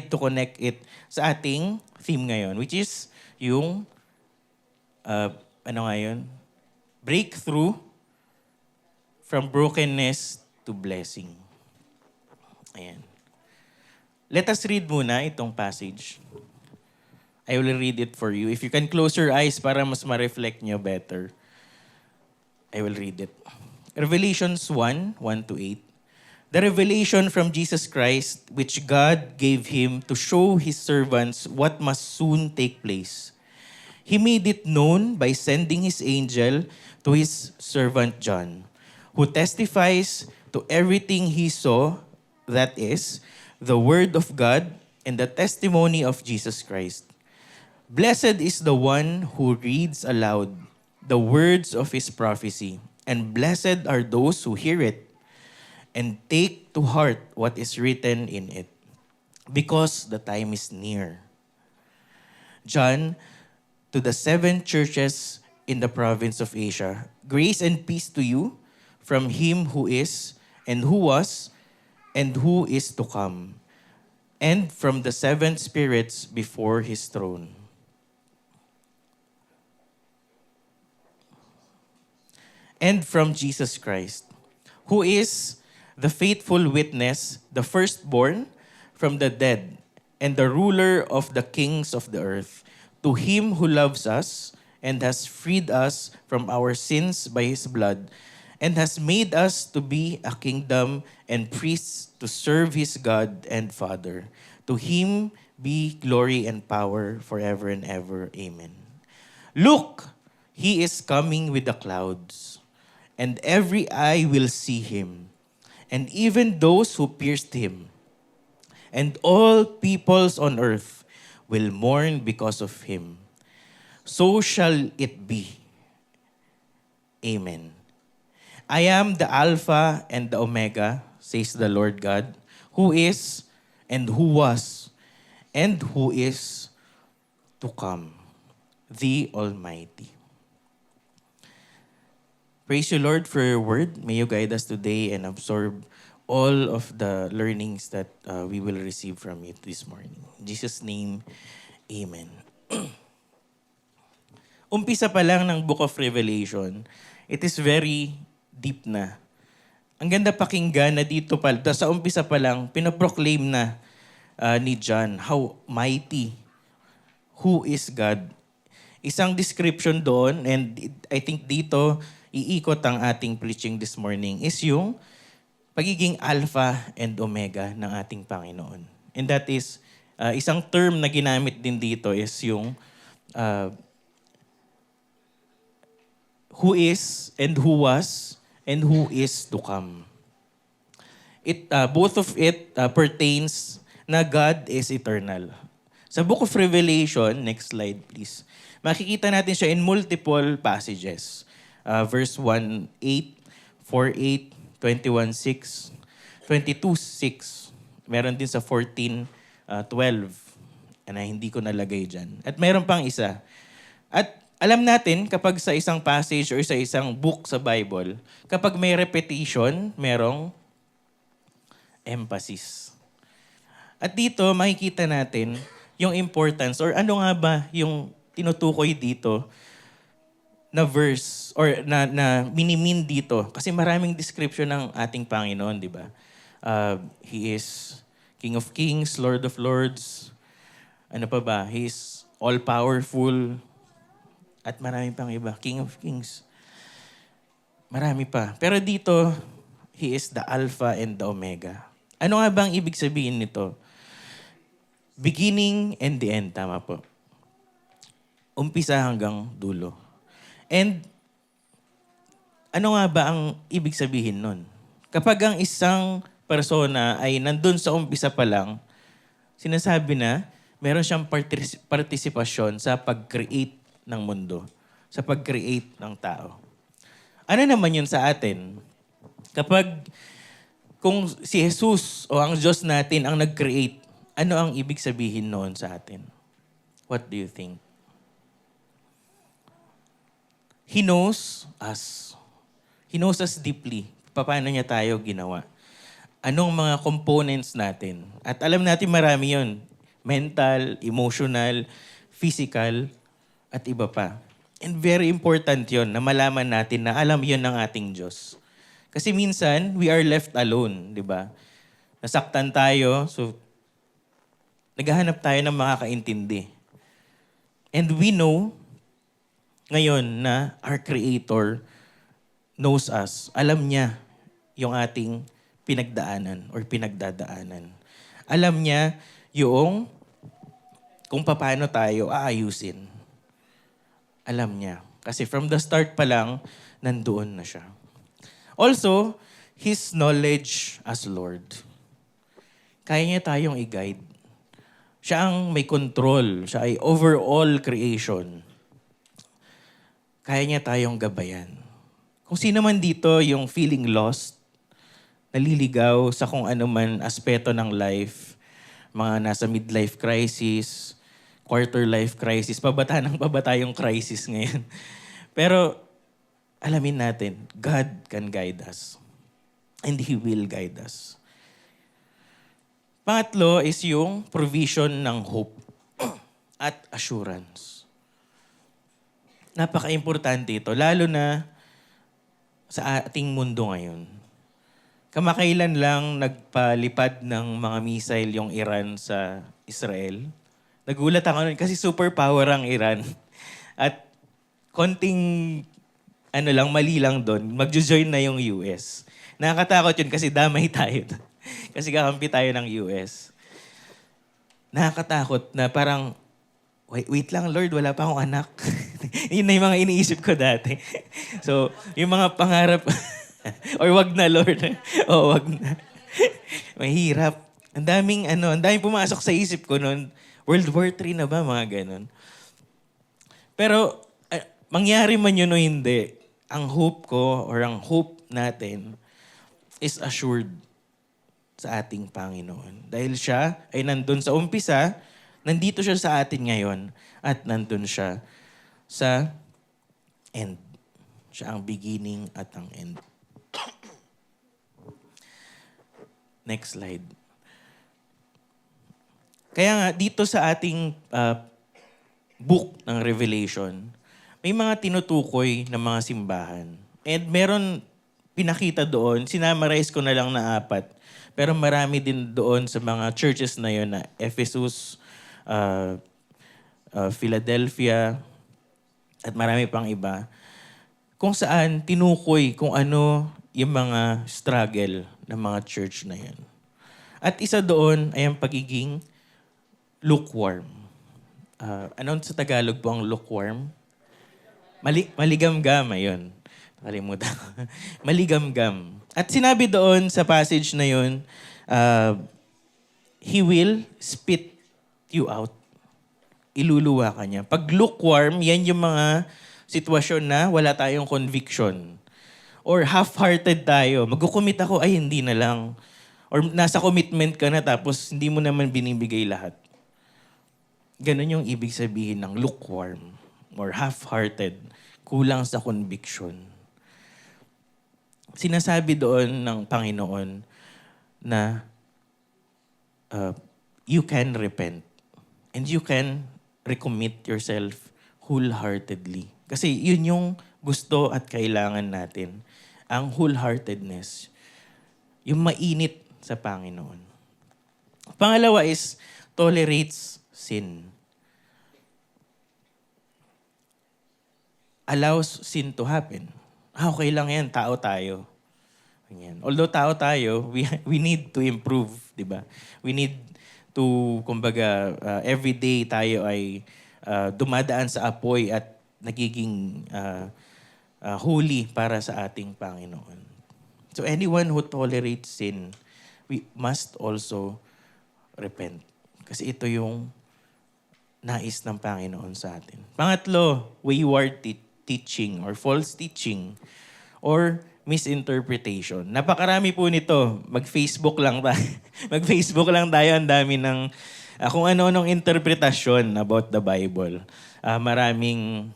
to connect it sa ating theme ngayon, which is yung breakthrough from brokenness to blessing. Ayan. Let us read muna itong passage. I will read it for you. If you can close your eyes para mas ma-reflect nyo better. I will read it. Revelations 1:1-8. The revelation from Jesus Christ, which God gave him to show his servants what must soon take place. He made it known by sending his angel to his servant John, who testifies to everything he saw, that is, the word of God and the testimony of Jesus Christ. Blessed is the one who reads aloud the words of his prophecy, and blessed are those who hear it and take to heart what is written in it, because the time is near. John, to the 7 churches in the province of Asia, grace and peace to you from him who is, and who was, and who is to come, and from the 7 spirits before his throne. And from Jesus Christ, who is the faithful witness, the firstborn from the dead, and the ruler of the kings of the earth, to him who loves us and has freed us from our sins by his blood, and has made us to be a kingdom and priests to serve his God and Father. To him be glory and power forever and ever. Amen. Look, he is coming with the clouds, and every eye will see him, and even those who pierced him. And all peoples on earth will mourn because of him. So shall it be. Amen. I am the Alpha and the Omega, says the Lord God, who is, and who was, and who is to come, the Almighty. Praise you, Lord, for your word. May you guide us today and absorb all of the learnings that we will receive from you this morning. In Jesus' name, amen. Umpisa pa lang ng Book of Revelation, it is very deep na. Ang ganda pakinggan na dito pa, sa umpisa pa lang, pinaproclaim na ni John, how mighty, who is God. Isang description doon, and I think dito, iikot ang ating preaching this morning, is yung pagiging Alpha and Omega ng ating Panginoon. And that is, isang term na ginamit din dito is yung who is and who was and who is to come. Both of it pertains na God is eternal. Sa Book of Revelation, next slide please, makikita natin siya in multiple passages. Verse 1:8, 4:8, 21:6, 22:6. Meron din sa 14:12. Hindi ko nalagay dyan. At meron pang isa. At alam natin, kapag sa isang passage or sa isang book sa Bible, kapag may repetition, merong emphasis. At dito, makikita natin yung importance or ano nga ba yung tinutukoy dito na verse or na minimin dito. Kasi maraming description ng ating Panginoon, di ba? He is King of Kings, Lord of Lords. Ano pa ba? He is all-powerful. At marami pang iba. King of Kings. Marami pa. Pero dito, He is the Alpha and the Omega. Ano nga bang ibig sabihin nito? Beginning and the end. Tama po. Umpisa hanggang dulo. And ano nga ba ang ibig sabihin nun? Kapag ang isang persona ay nandun sa umpisa pa lang, sinasabi na meron siyang partisipasyon sa pag-create ng mundo, sa pag-create ng tao. Ano naman yun sa atin? Kung si Jesus o ang Diyos natin ang nag-create, ano ang ibig sabihin noon sa atin? What do you think? He knows us. He knows us deeply. Paano niya tayo ginawa? Anong mga components natin? At alam natin marami yun. Mental, emotional, physical, at iba pa. And very important yun na malaman natin na alam yun ng ating Diyos. Kasi minsan, we are left alone, di ba? Nasaktan tayo, so naghahanap tayo ng makakaintindi. And we know ngayon na our Creator knows us. Alam niya yung ating pinagdaanan or pinagdadaanan. Alam niya yung kung paano tayo aayusin. Alam niya. Kasi from the start pa lang, nandoon na siya. Also, His knowledge as Lord. Kaya niya tayong i-guide. Siya ang may control. Siya ay overall creation. Kaya niya tayong gabayan. Kung sino man dito yung feeling lost, naliligaw sa kung ano man aspeto ng life, mga nasa midlife crisis, quarter life crisis, pabata yung crisis ngayon. Pero alamin natin, God can guide us. And He will guide us. Pangatlo is yung provision ng hope at assurance. Napaka-importante ito, lalo na sa ating mundo ngayon. Kamakailan lang nagpalipad ng mga missile yung Iran sa Israel. Nagulat ako nun kasi superpower ang Iran. At konting mali lang doon, magjo-join na yung US. Nakakatakot yun kasi damay tayo. Kasi kakampi tayo ng US. Nakakatakot na parang, wait lang Lord, wala pa akong anak. Yun na yung mga iniisip ko dati. So, yung mga pangarap, or wag na Lord. O, wag na. Mahirap. Ang daming pumasok sa isip ko noon. World War III na ba? Mga ganun. Pero, mangyari man yun o hindi, ang hope ko or ang hope natin is assured sa ating Panginoon. Dahil siya ay nandun sa umpisa, nandito siya sa atin ngayon, at nandun siya sa end. Siya ang beginning at ang end. Next slide. Kaya nga, dito sa ating book ng Revelation, may mga tinutukoy na mga simbahan. And meron pinakita doon, sinamarize ko na lang na 4. Pero marami din doon sa mga churches na yun na Ephesus, Philadelphia, at marami pang iba, kung saan tinukoy kung ano yung mga struggle ng mga church na yun. At isa doon ay ang pagiging lukewarm. Ano sa Tagalog po ang lukewarm? Maligamgam, ayun. Nakalimutan ko. Maligamgam. At sinabi doon sa passage na yun, He will spit you out. Iluluwa ka niya. Pag lukewarm, yan yung mga sitwasyon na wala tayong conviction. Or half-hearted tayo. Magkukumit ako, ay hindi na lang. Or nasa commitment ka na tapos hindi mo naman binibigay lahat. Ganon yung ibig sabihin ng lukewarm or half-hearted. Kulang sa conviction. Sinasabi doon ng Panginoon na you can repent and you can recommit yourself wholeheartedly. Kasi yun yung gusto at kailangan natin. Ang wholeheartedness. Yung mainit sa Panginoon. Pangalawa is tolerates sin. Allows sin to happen. Okay lang yan, tao tayo. Ganyan. Although tao tayo, we need to improve, di ba? We need to, kumbaga, every day tayo ay dumadaan sa apoy at nagiging holy para sa ating Panginoon. So anyone who tolerates sin, we must also repent. Kasi ito yung nais ng Panginoon sa atin. Pangatlo, wayward teaching or false teaching or misinterpretation. Napakarami po nito. Mag-Facebook lang tayo. Mag-Facebook lang tayo. Ang dami ng kung ano-anong interpretasyon about the Bible. Maraming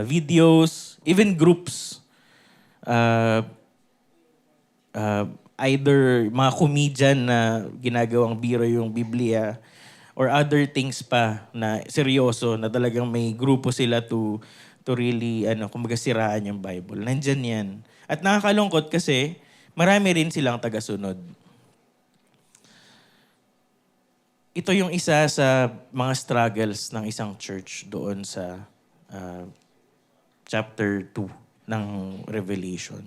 videos, even groups. Either mga comedian na ginagawang biro yung Biblia or other things pa na seryoso na talagang may grupo sila to really, kumbaga siraan yung Bible. Nandyan yan. At nakakalungkot kasi marami rin silang tagasunod. Ito yung isa sa mga struggles ng isang church doon sa chapter 2 ng Revelation.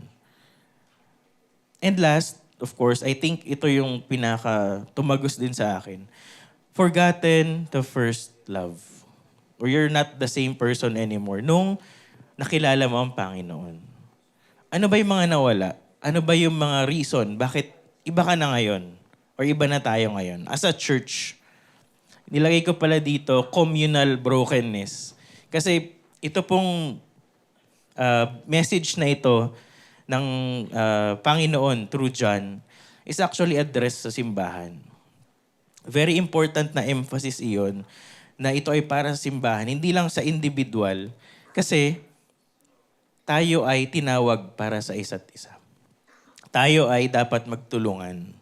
And last, of course, I think ito yung tumagos din sa akin. Forgotten the first love. Or you're not the same person anymore nung nakilala mo ang Panginoon. Ano ba yung mga nawala? Ano ba yung mga reason? Bakit iba ka na ngayon? Or iba na tayo ngayon? As a church, nilagay ko pala dito, communal brokenness. Kasi ito pong message na ito ng Panginoon through John is actually addressed sa simbahan. Very important na emphasis iyon na ito ay para sa simbahan, hindi lang sa individual, kasi tayo ay tinawag para sa isa't isa. Tayo ay dapat magtulungan.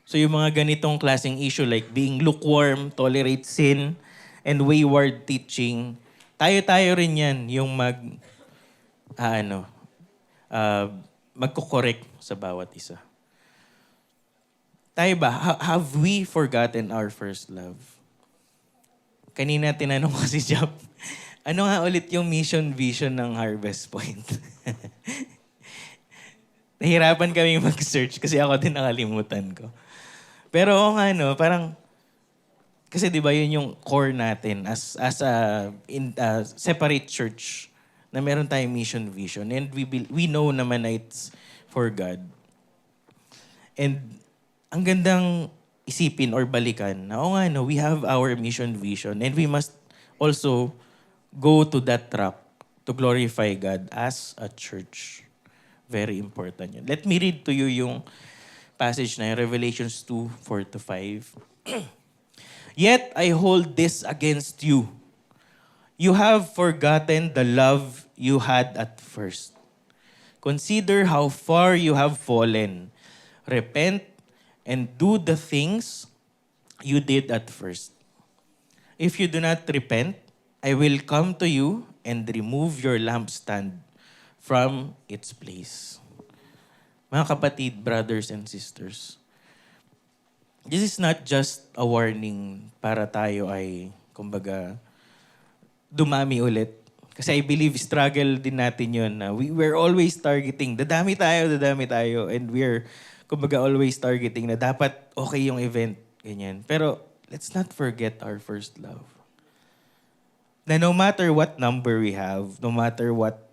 So yung mga ganitong klaseng issue like being lukewarm, tolerate sin, and wayward teaching, tayo rin yan yung magko-correct sa bawat isa. Tayo ba, have we forgotten our first love? Kanina tinanong ko si Jap, ano nga ulit yung mission vision ng Harvest Point? Nahirapan kami mag-search kasi ako din nakalimutan ko. Pero parang, kasi di ba yun yung core natin as a separate church na meron tayong mission vision. And we know naman na it's for God. And ang gandang isipin or balikan na, we have our mission vision and we must also go to that track to glorify God as a church. Very important yun. Let me read to you yung passage na yun, Revelations 2:4-5. Yet I hold this against you. You have forgotten the love you had at first. Consider how far you have fallen. Repent and do the things you did at first. If you do not repent, I will come to you and remove your lampstand from its place. Mga kapatid, brothers and sisters, this is not just a warning para tayo ay, kumbaga, dumami ulit. Kasi I believe struggle din natin yun na we're always targeting, dadami tayo. And we're, kumbaga, always targeting na dapat okay yung event. Ganyan. Pero let's not forget our first love. Na no matter what number we have, no matter what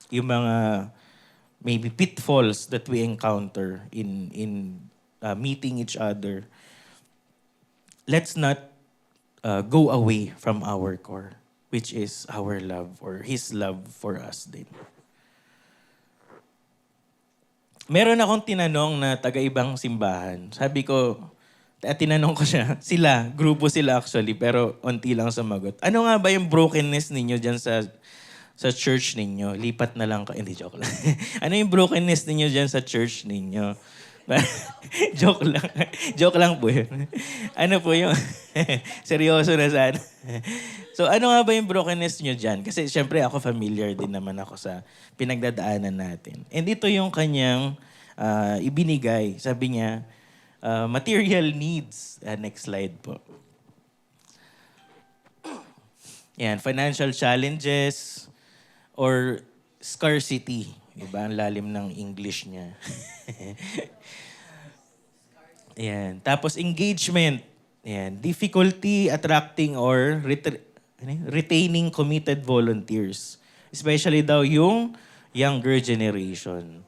yung mga maybe pitfalls that we encounter in meeting each other, let's not go away from our core, which is our love or His love for us din. Meron akong tinanong na taga-ibang simbahan. Sabi ko, tinanong ko siya, grupo sila actually, pero onti lang sumagot. Ano nga ba yung brokenness ninyo dyan sa church ninyo? Lipat na lang ka. Hindi, joke lang. Ano yung brokenness ninyo dyan sa church ninyo? Joke lang. Joke lang po yun. Ano po yung... seryoso na sana. So ano nga ba yung brokenness nyo dyan? Kasi syempre ako familiar din naman ako sa pinagdadaanan natin. And ito yung kanyang ibinigay. Sabi niya, material needs. Next slide po. Yan, financial challenges or scarcity. Diba? Ang lalim ng English niya. Yan. Tapos engagement. Yan. Difficulty attracting or retaining committed volunteers. Especially daw yung younger generation.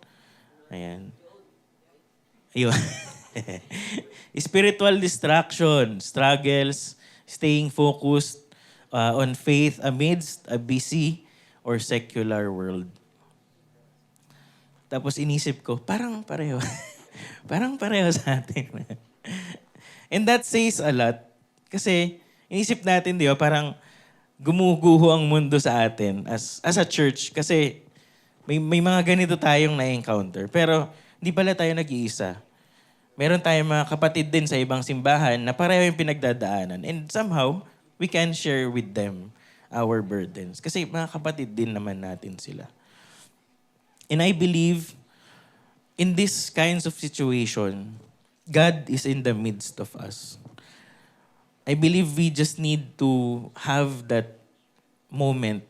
Ayan. Ayun. Spiritual distraction, struggles, staying focused on faith amidst a busy or secular world. Tapos inisip ko, parang pareho. Parang pareho sa atin. And that says a lot. Kasi inisip natin, di ba, parang gumuguho ang mundo sa atin as a church. Kasi may mga ganito tayong na-encounter. Pero hindi pala tayo nag-iisa. Meron tayong mga kapatid din sa ibang simbahan na pareho yung pinagdadaanan. And somehow, we can share with them our burdens. Kasi mga kapatid din naman natin sila. And I believe in these kinds of situation, God is in the midst of us. I believe we just need to have that moment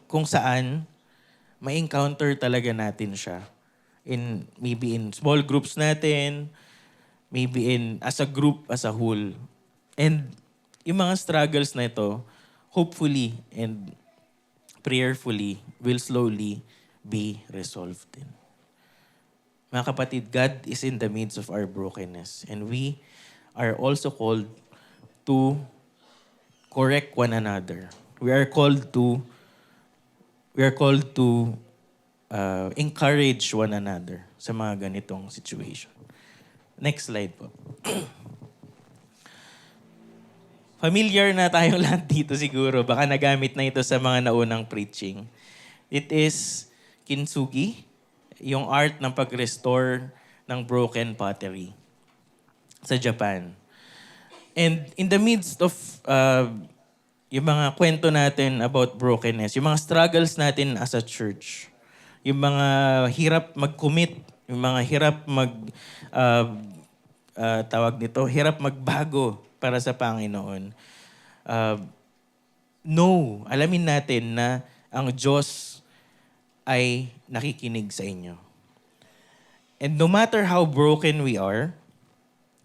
kung saan ma-encounter talaga natin siya. Maybe in small groups natin, maybe as a group, as a whole. And yung mga struggles na ito, hopefully and prayerfully, will slowly be resolved din. Mga kapatid, God is in the midst of our brokenness. And we are also called to correct one another. We are called to encourage one another sa mga ganitong situation. Next slide po. Familiar na tayong lahat dito siguro. Baka nagamit na ito sa mga naunang preaching. It is kintsugi, yung art ng pag-restore ng broken pottery sa Japan. And in the midst of yung mga kwento natin about brokenness, yung mga struggles natin as a church, yung mga hirap mag-commit, yung mga hirap hirap magbago para sa Panginoon. Alamin natin na ang Diyos ay nakikinig sa inyo. And no matter how broken we are,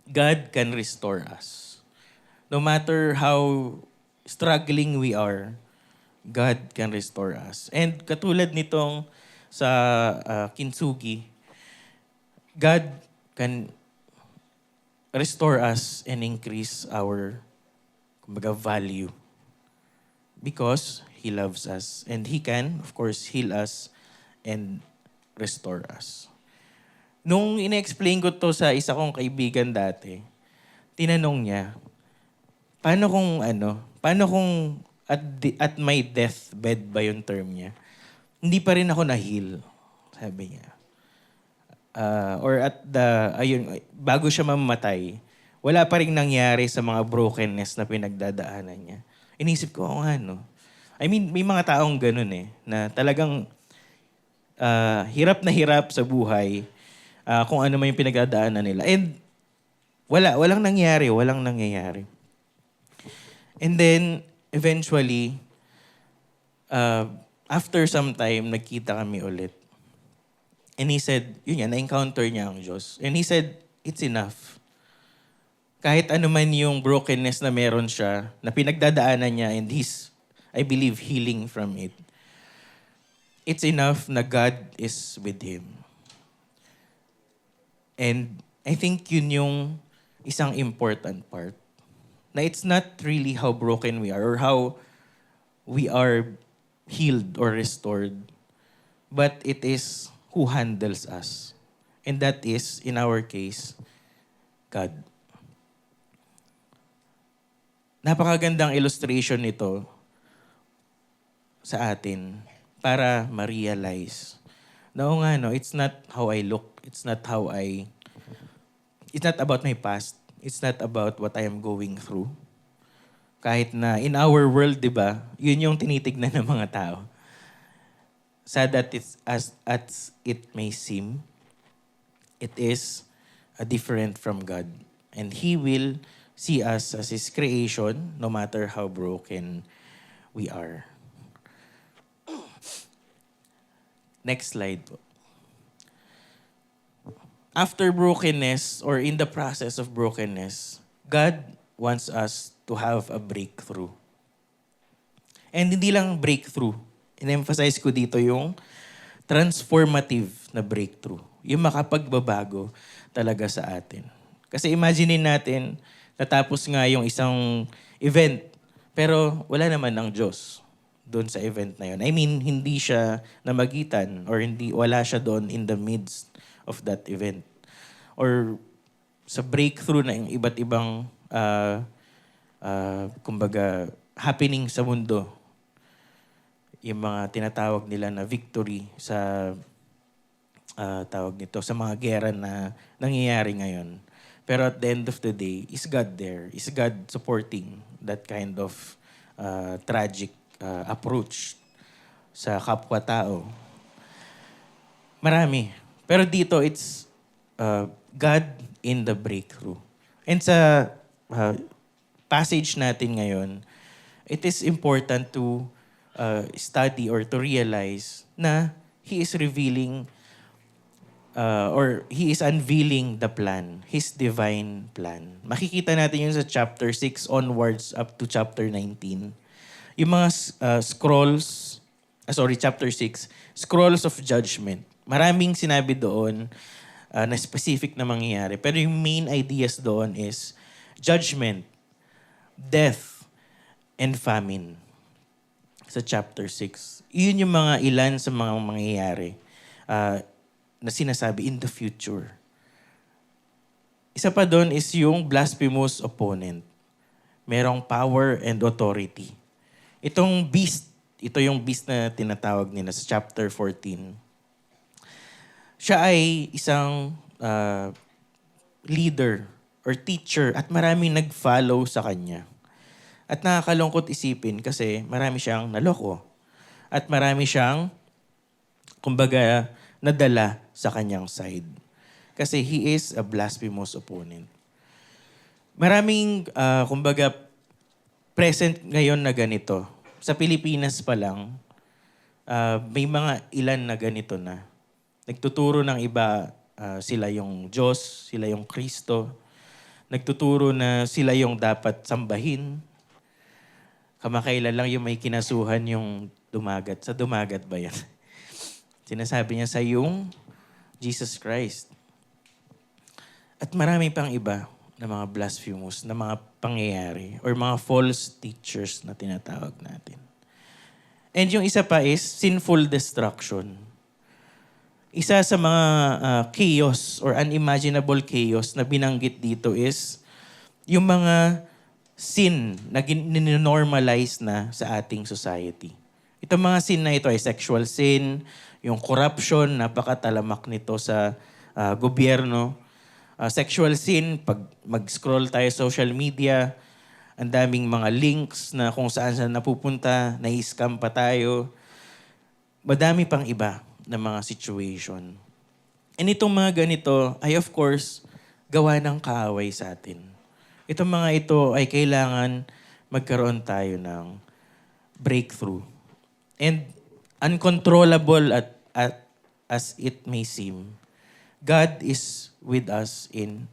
God can restore us. No matter how struggling we are, God can restore us. And katulad nitong sa kintsugi, God can restore us and increase our value because He loves us. And He can, of course, heal us and restore us. Nung ina-explain ko to sa isa kong kaibigan dati, tinanong niya, paano kung at my deathbed ba yung term niya, hindi pa rin ako na-heal, sabi niya. Bago siya mamatay, wala pa rin nangyari sa mga brokenness na pinagdadaanan niya. Inisip ko, I mean, may mga taong ganun na talagang hirap na hirap sa buhay, kung ano man yung pinagdadaanan nila. And walang nangyayari. And then, eventually, after some time, nagkita kami ulit. And he said, yun yan, na-encounter niya ang Diyos. And he said, it's enough. Kahit ano man yung brokenness na meron siya, na pinagdadaanan niya, and he's, I believe, healing from it. It's enough na God is with him. And I think yun yung isang important part. Na it's not really how broken we are or how we are healed or restored, but it is who handles us. And that is, in our case, God. Napakagandang illustration nito sa atin para ma-realize na oo nga, no, it's not how I look, it's not about my past, it's not about what I am going through. Kahit na in our world, di ba, yun yung tinitignan ng mga tao. Sad that it's as it may seem, it is different from God. And He will see us as His creation, no matter how broken we are. Next slide po. After brokenness, or in the process of brokenness, God wants us to have a breakthrough. And hindi lang breakthrough. In-emphasize ko dito yung transformative na breakthrough. Yung makapagbabago talaga sa atin. Kasi imaginein natin, natapos nga yung isang event, pero wala naman ng Diyos doon sa event na yun. I mean, hindi siya namagitan or wala siya doon in the midst of that event. Or sa breakthrough na yung iba't ibang kumbaga happening sa mundo. Yung mga tinatawag nila na victory sa tawag nito sa mga gera na nangyayari ngayon. Pero at the end of the day, is God there? Is God supporting that kind of tragic approach sa kapwa-tao? Marami. Pero dito, it's God in the breakthrough. And sa passage natin ngayon, it is important to study or to realize na He is revealing or He is unveiling the plan, His divine plan. Makikita natin yun sa chapter 6 onwards up to chapter 19. Yung mga chapter 6, scrolls of judgment. Maraming sinabi doon na specific na mangyayari. Pero yung main ideas doon is judgment, death, and famine. Sa chapter 6. Yun yung mga ilan sa mga mangyayari na sinasabi in the future. Isa pa doon is yung blasphemous opponent. Merong power and authority. Itong beast, ito yung beast na tinatawag nila sa chapter 14. Siya ay isang leader or teacher at maraming nag-follow sa kanya. At nakakalungkot isipin kasi marami siyang naloko. At marami siyang, kumbaga, nadala sa kanyang side. Kasi he is a blasphemous opponent. Maraming, kumbaga, present ngayon na ganito. Sa Pilipinas pa lang, may mga ilan na ganito na. Nagtuturo ng iba, sila yung Diyos, sila yung Kristo. Nagtuturo na sila yung dapat sambahin. Kamakailan lang yung may kinasuhan yung dumagat. Sa dumagat ba yan? Sinasabi niya sa yung Jesus Christ. At marami pang iba na mga blasphemous, na mga pangyayari or mga false teachers na tinatawag natin. And yung isa pa is sinful destruction. Isa sa mga chaos or unimaginable chaos na binanggit dito is yung mga sin na normalize na sa ating society. Itong mga sin na ito ay sexual sin, yung corruption, napakatalamak nito sa gobyerno. Sexual sin, pag mag-scroll tayo social media, ang daming mga links na kung saan napupunta, na-scam pa tayo. Madami pang iba na mga situation. And itong mga ganito ay of course, gawa ng kaaway sa atin. Itong mga ito ay kailangan magkaroon tayo ng breakthrough. And uncontrollable as it may seem, God is with us in,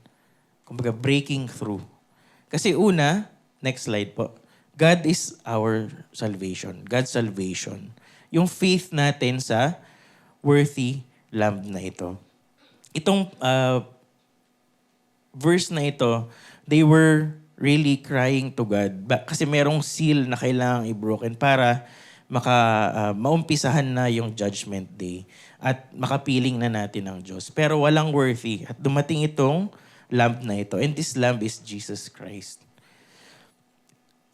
kumbaga, breaking through. Kasi una, next slide po, God is our salvation. God's salvation. Yung faith natin sa worthy Lamb na ito. Itong verse na ito, they were really crying to God. Kasi merong seal na kailangang i-broken para maumpisahan na yung judgment day at makapiling na natin ang Diyos. Pero walang worthy. At dumating itong lamb na ito. And this lamb is Jesus Christ.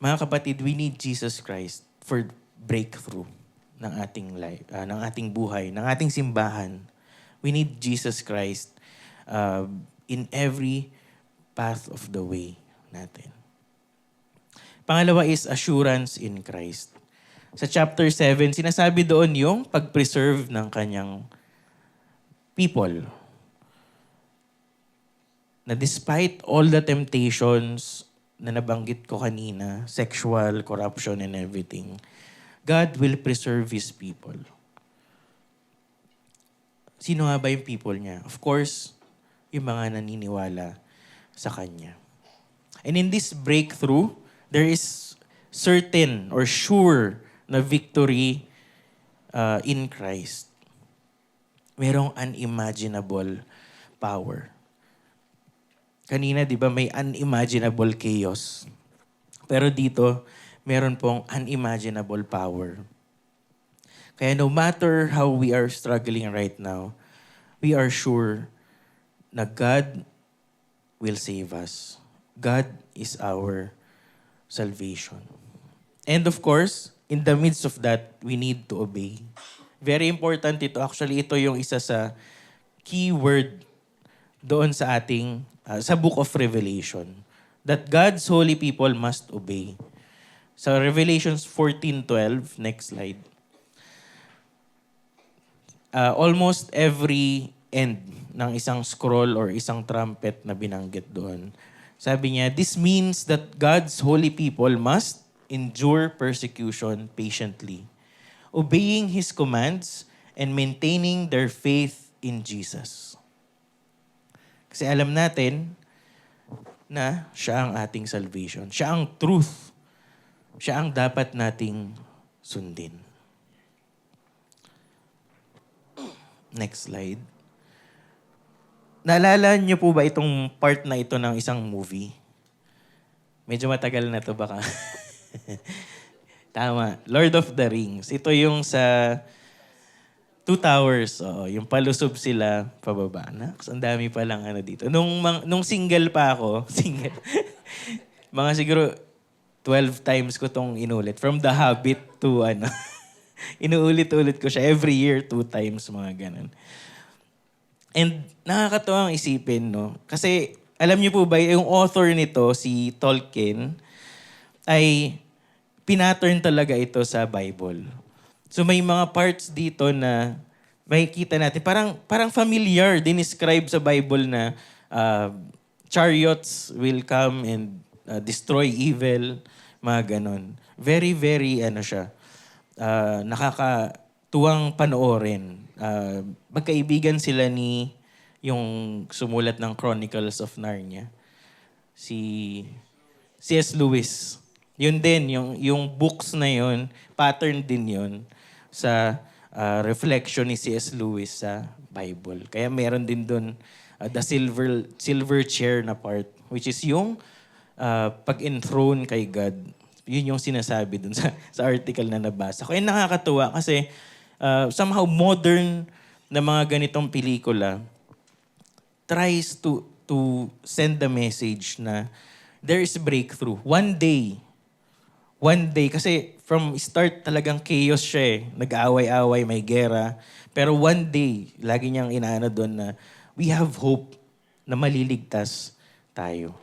Mga kapatid, we need Jesus Christ for breakthrough ng ating life, ng ating buhay, ng ating simbahan. We need Jesus Christ in every path of the way natin. Pangalawa is assurance in Christ. Sa chapter 7, sinasabi doon yung pag-preserve ng kanyang people. Na despite all the temptations na nabanggit ko kanina, sexual, corruption, and everything, God will preserve His people. Sino nga ba yung people niya? Of course, yung mga naniniwala sa Kanya. And in this breakthrough, there is certain or sure na victory in Christ. Merong unimaginable power. Kanina, di ba, may unimaginable chaos. Pero dito, meron pong unimaginable power. Kaya no matter how we are struggling right now, we are sure na God will save us. God is our salvation. And of course, in the midst of that, we need to obey. Very important ito. Actually, ito yung isa sa key word doon sa ating, sa Book of Revelation. That God's holy people must obey. Sa Revelations 14:12, next slide. Almost every end ng isang scroll or isang trumpet na binanggit doon. Sabi niya, this means that God's holy people must endure persecution patiently, obeying His commands and maintaining their faith in Jesus. Kasi alam natin na siya ang ating salvation. Siya ang truth. Siya ang dapat nating sundin. Next slide. Naalala niyo po ba itong part na ito ng isang movie? Medyo matagal na to baka. Tama. Lord of the Rings. Ito yung sa Two Towers. Oo, yung palusob sila pababa. Naks, ang dami pa lang ano dito. Nung single pa ako, single, mga siguro 12 times ko tong inulit. From The Hobbit to ano. Inuulit-ulit ko siya. Every year, 2 times, mga ganun. And nakakatuwang isipin, no? Kasi, alam niyo po ba, yung author nito, si Tolkien, ay pinattern talaga ito sa Bible. So may mga parts dito na makikita natin. Parang familiar, dinescribe sa Bible na chariots will come and destroy evil, mga ganun. Very, very, siya, nakakatuwang panoorin. Magkaibigan sila ni yung sumulat ng Chronicles of Narnia. Si C.S. Lewis. Yun din, yung books na yun, pattern din yun sa reflection ni C.S. Lewis sa Bible. Kaya meron din dun the silver chair na part, which is yung pag-enthrone kay God. Yun yung sinasabi dun sa article na nabasa ko. Kaya nakakatuwa kasi somehow modern na mga ganitong pelikula tries to send the message na there is breakthrough. One day, kasi from start talagang chaos siya eh. Nag-aaway-away, may gera. Pero one day, lagi niyang inaano doon na we have hope na maliligtas tayo.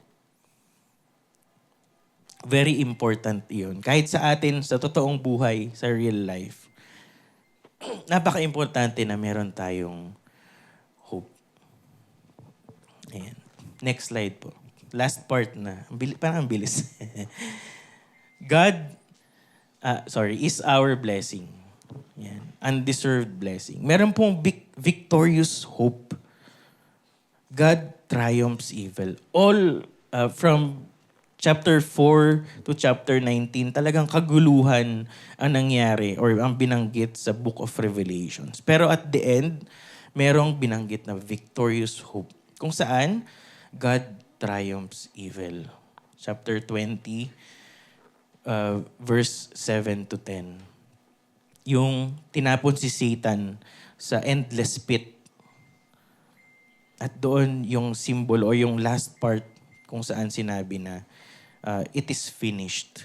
Very important yun. Kahit sa atin, sa totoong buhay, sa real life, napaka-importante na meron tayong hope. Ayan. Next slide po. Last part na. Parang ang bilis. God, is our blessing. Yan. Undeserved blessing. Meron pong victorious hope. God triumphs evil. All from chapter 4 to chapter 19, talagang kaguluhan ang nangyari or ang binanggit sa Book of Revelations. Pero at the end, merong binanggit na victorious hope. Kung saan, God triumphs evil. Chapter 20, verse 7 to 10. Yung tinapon si Satan sa endless pit. At doon yung symbol o yung last part kung saan sinabi na it is finished.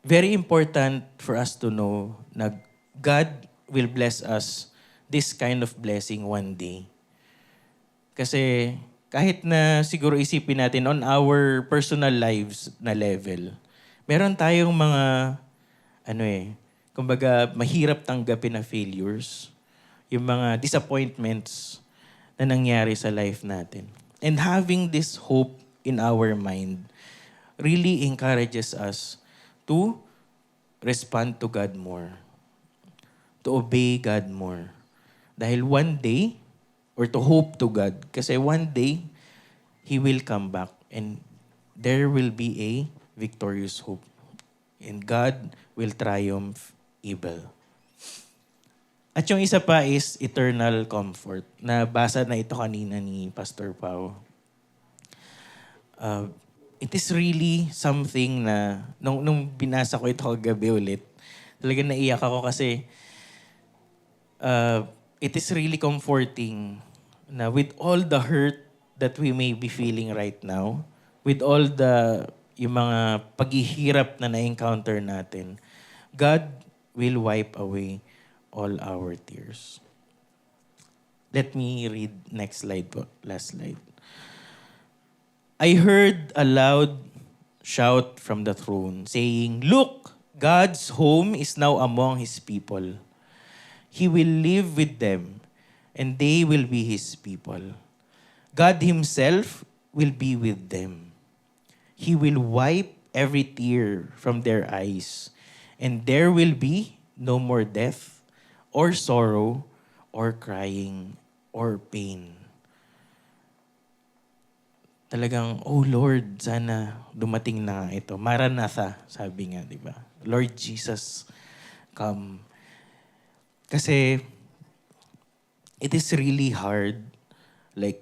Very important for us to know na God will bless us this kind of blessing one day. Kasi kahit na siguro isipin natin on our personal lives na level, meron tayong mga, kumbaga mahirap tanggapin na failures, yung mga disappointments na nangyari sa life natin. And having this hope in our mind really encourages us to respond to God more, to obey God more. Dahil one day, or to hope to God, kasi one day, He will come back and there will be a victorious hope. And God will triumph evil. At yung isa pa is eternal comfort. Nabasa na ito kanina ni Pastor Pao. It is really something na, nung binasa ko ito kagabi ulit, talagang naiyak ako kasi it is really comforting na with all the hurt that we may be feeling right now, with all yung mga paghihirap na na-encounter natin, God will wipe away all our tears. Let me read next slide po. Last slide. I heard a loud shout from the throne saying, "Look, God's home is now among His people. He will live with them, and they will be His people. God Himself will be with them. He will wipe every tear from their eyes, and there will be no more death, or sorrow, or crying, or pain." Talagang, oh Lord, sana dumating na ito. Maranatha, sabi nga, di ba? Lord Jesus, come. Kasi it is really hard, like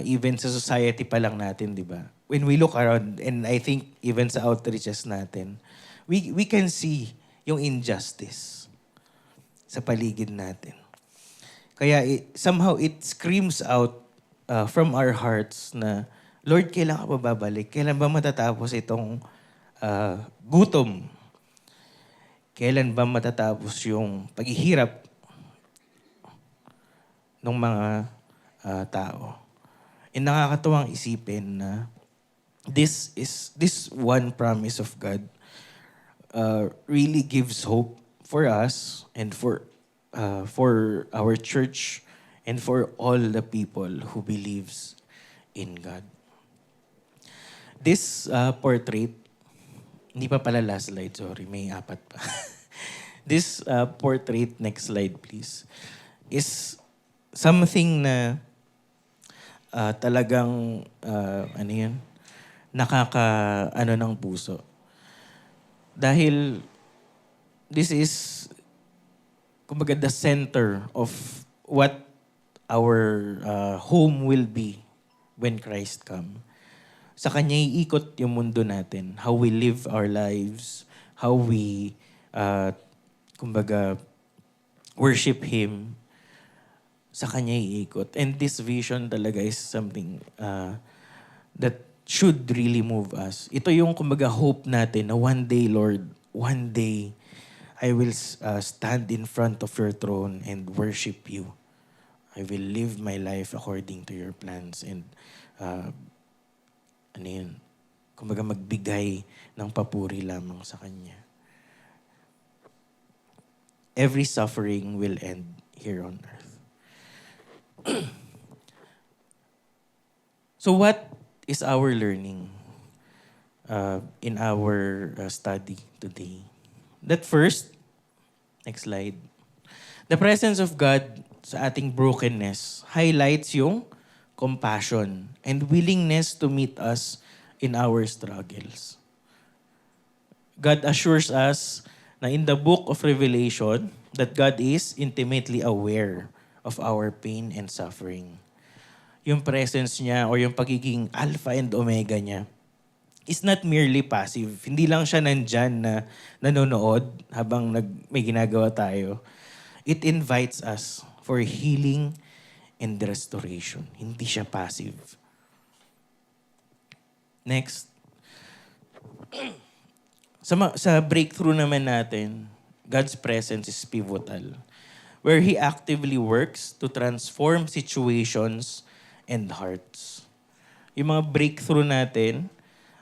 even sa society pa lang natin, di ba? When we look around, and I think even sa outreaches natin, we can see yung injustice sa paligid natin. Kaya somehow it screams out from our hearts na, Lord, kailan ka ba babalik? Kailan ba matatapos itong gutom? Kailan ba matatapos yung paghihirap ng mga tao? And nakakatuwang isipin na this one promise of God really gives hope for us and for our church and for all the people who believes in God. This portrait, hindi pa pala last slide, sorry, may 4 pa. This portrait, next slide please, is something na talagang, ng puso. Dahil this is, kumbaga, the center of what our home will be when Christ come. Sa Kanya iikot yung mundo natin. How we live our lives, how we, worship Him. Sa Kanya iikot. And this vision talaga is something that should really move us. Ito yung, hope natin na one day, Lord, one day, I will stand in front of your throne and worship you. I will live my life according to your plans and magbigay ng papuri lamang sa Kanya. Every suffering will end here on earth. So what is our learning in our study today? That first, next slide. The presence of God sa ating brokenness highlights yung compassion and willingness to meet us in our struggles. God assures us na in the book of Revelation that God is intimately aware of our pain and suffering. Yung presence niya or yung pagiging alpha and omega niya is not merely passive. Hindi lang siya nandyan na nanonood habang may ginagawa tayo. It invites us for healing and restoration. Hindi siya passive. Next. Sa breakthrough naman natin, God's presence is pivotal, where He actively works to transform situations and hearts. Yung mga breakthrough natin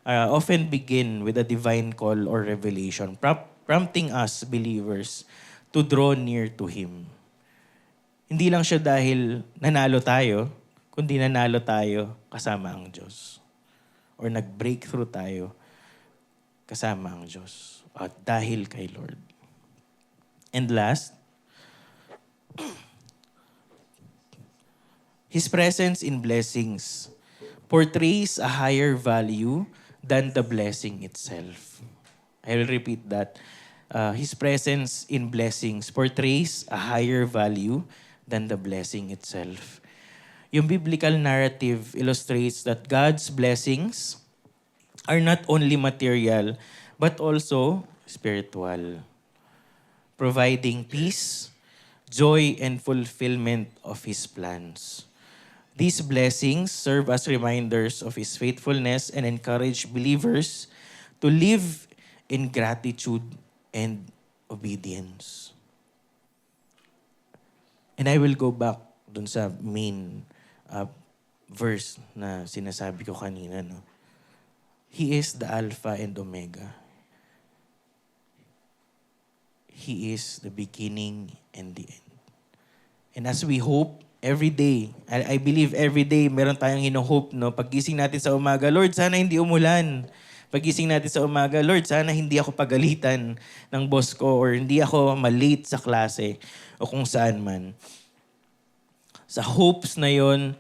often begin with a divine call or revelation, prompting us believers to draw near to Him. Hindi lang siya dahil nanalo tayo, kundi nanalo tayo kasama ang Diyos. Or nag-breakthrough tayo kasama ang Diyos. At dahil kay Lord. And last, His presence in blessings portrays a higher value than the blessing itself. I will repeat that. His presence in blessings portrays a higher value than the blessing itself. Yung biblical narrative illustrates that God's blessings are not only material, but also spiritual, providing peace, joy, and fulfillment of His plans. These blessings serve as reminders of His faithfulness and encourage believers to live in gratitude and obedience. And I will go back dun sa main verse na sinasabi ko kanina, no? He is the Alpha and Omega. He is the beginning and the end. And as we hope every day, I believe every day meron tayong hino-hope, no? Paggising natin sa umaga, Lord, sana hindi umulan. Paggising natin sa umaga, Lord, sana hindi ako pagalitan ng boss ko or hindi ako malate sa klase o kung saan man. Sa hopes na yon,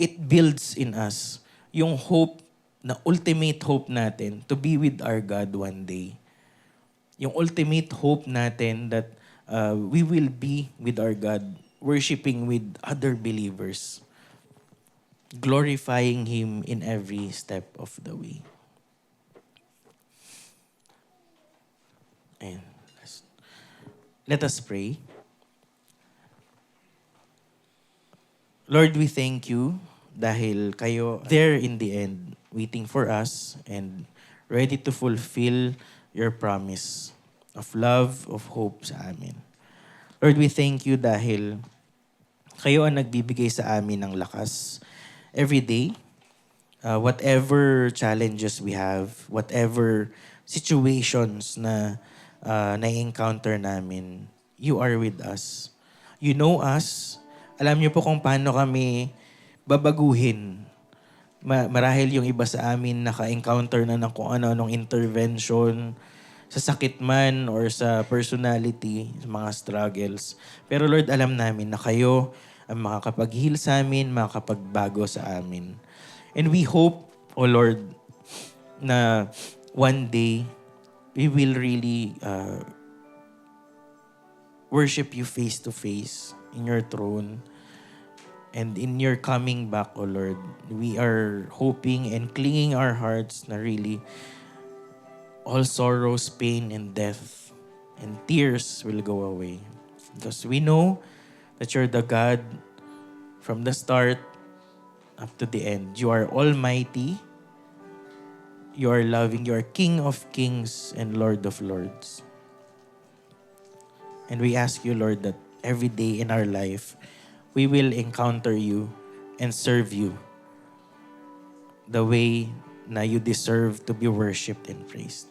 it builds in us yung hope na ultimate hope natin to be with our God one day. Yung ultimate hope natin that we will be with our God, worshiping with other believers, glorifying Him in every step of the way. And let us pray. Lord, we thank you dahil kayo there in the end, waiting for us and ready to fulfill your promise of love, of hope sa amin. Lord, we thank you dahil kayo ang nagbibigay sa amin ng lakas every day. Whatever challenges we have, whatever situations na na-encounter namin, you are with us. You know us. Alam niyo po kung paano kami babaguhin. Marahil yung iba sa amin naka-encounter na ng kung ano-anong intervention sa sakit man or sa personality, sa mga struggles. Pero Lord, alam namin na kayo ang makakapag-heal sa amin, makakapagbago sa amin. And we hope, O Lord, na one day we will really worship you face to face in your throne. And in your coming back, O Lord, we are hoping and clinging our hearts na really all sorrows, pain, and death and tears will go away. Because we know that you're the God from the start up to the end. You are almighty. You are loving. You are King of kings and Lord of lords. And we ask you, Lord, that every day in our life, we will encounter you and serve you the way na you deserve to be worshipped and praised.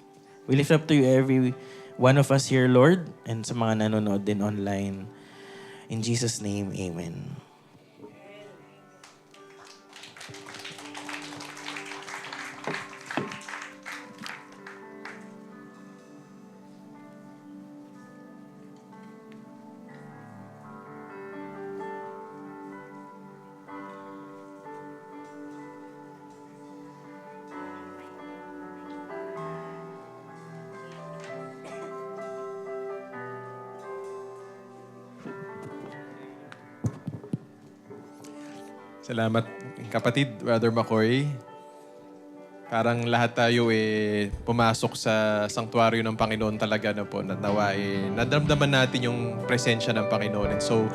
We lift up to you every one of us here, Lord, and sa mga nanonood din online. In Jesus' name, amen. Salamat, kapatid, Brother McCoy. Parang lahat tayo pumasok sa sanctuaryo ng Panginoon talaga na po. Natawa nadramdaman natin yung presensya ng Panginoon. And so,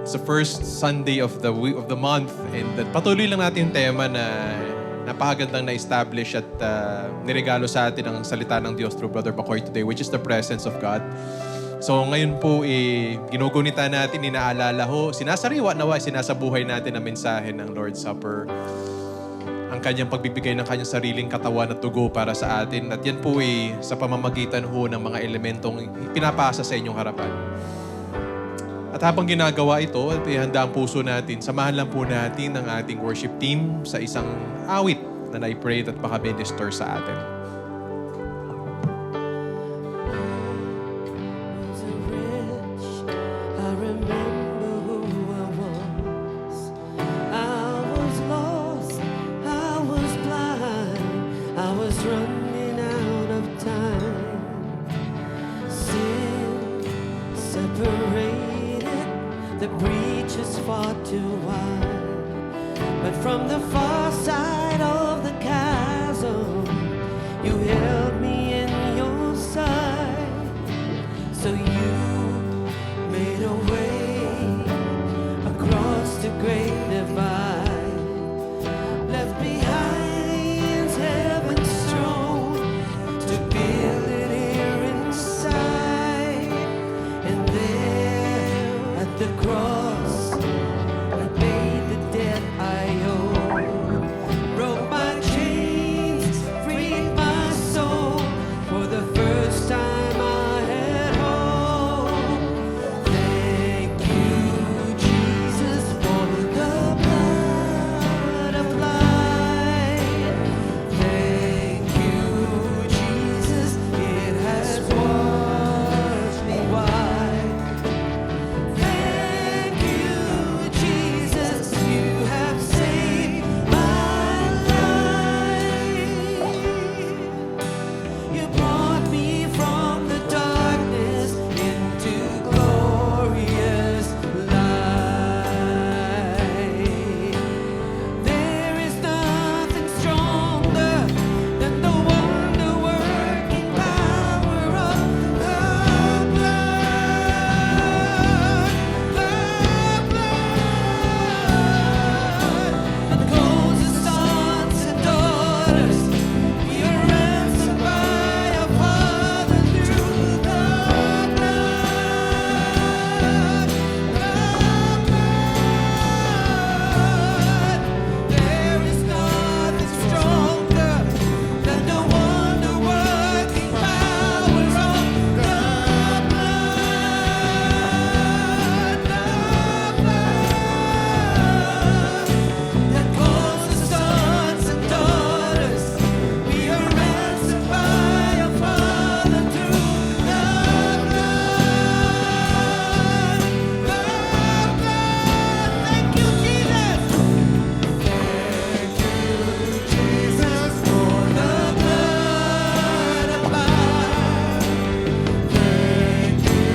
it's the first Sunday of the month. And patuloy lang natin yung tema na napakagandang na-establish at niregalo sa atin ang salita ng Diyos through Brother McCoy today, which is the presence of God. So ngayon po, ginugunita natin, inaalala ho, sinasariwa nawa, sinasabuhay natin ang mensahe ng Lord's Supper. Ang kanyang pagbibigay ng kanyang sariling katawan at dugo para sa atin. At yan po sa pamamagitan ho ng mga elementong pinapasa sa inyong harapan. At habang ginagawa ito, at ihanda ang puso natin, samahan lang po natin ang ating worship team sa isang awit na na-pray at maka-minister sa atin. I remember who I was. I was lost, I was blind, I was running out of time. Sin separated, the breach is far too wide. But from the far side of the chasm, you held me in your sight. So you made a way across the great divide. Left behind heaven's throne to build it here inside. And there at the cross, I paid the debt I owe. Broke my chains, freed my soul. For the first time I had hope. Thank you, Jesus, for the blood of life. Thank you, Jesus, it has washed me white. Thank you, Jesus, you have saved my life. You brought me from the darkness into glorious light. There is nothing stronger than the wonder-working power of the blood. That calls us sons and daughters. We are ransomed by our Father through the blood. There is nothing stronger than the wonder-working power of the blood. That calls us sons and daughters. We are ransomed by our Father through the blood. Thank you, Jesus. Thank you, Jesus, for the blood of life. Thank you,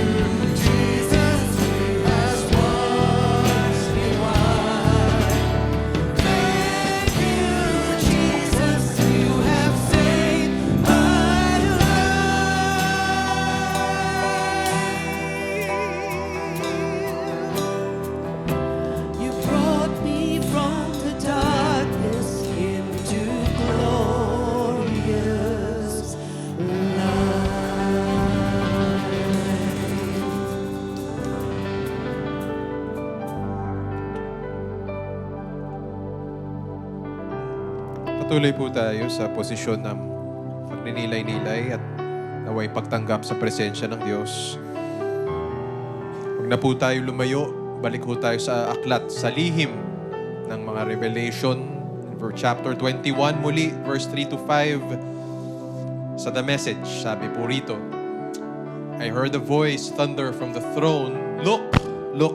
Jesus, who has washed me white. Thank you, Jesus, you have saved my life. You brought me from the darkness into glorious Patuloy po tayo sa posisyon ng pagninilay-nilay at naway pagtanggap sa presensya ng Diyos. Huwag na po tayo lumayo, balik po tayo sa aklat, sa lihim ng mga Revelation, chapter 21 muli, verse 3 to 5. Sa The Message, sabi po rito, I heard a voice thunder from the throne, Look, look,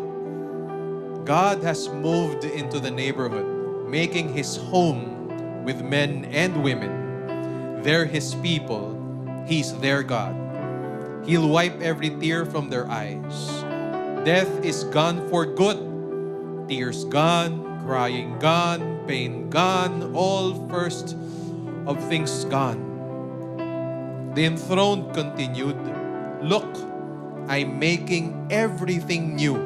God has moved into the neighborhood, making His home with men and women. They're His people. He's their God. He'll wipe every tear from their eyes. Death is gone for good. Tears gone. crying gone, pain gone, all first of things gone. The enthroned continued, "Look, I'm making everything new."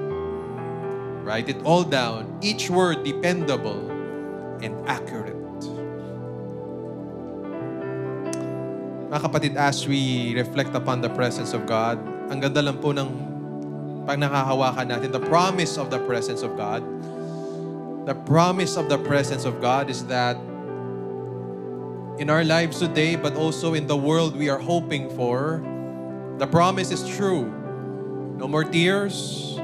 Write it all down, each word dependable and accurate. Mga kapatid, as we reflect upon the presence of God, ang ganda lang po ng pag nakahawakan natin, the promise of the presence of God. The promise of the presence of God is that in our lives today, but also in the world we are hoping for, the promise is true. No more tears,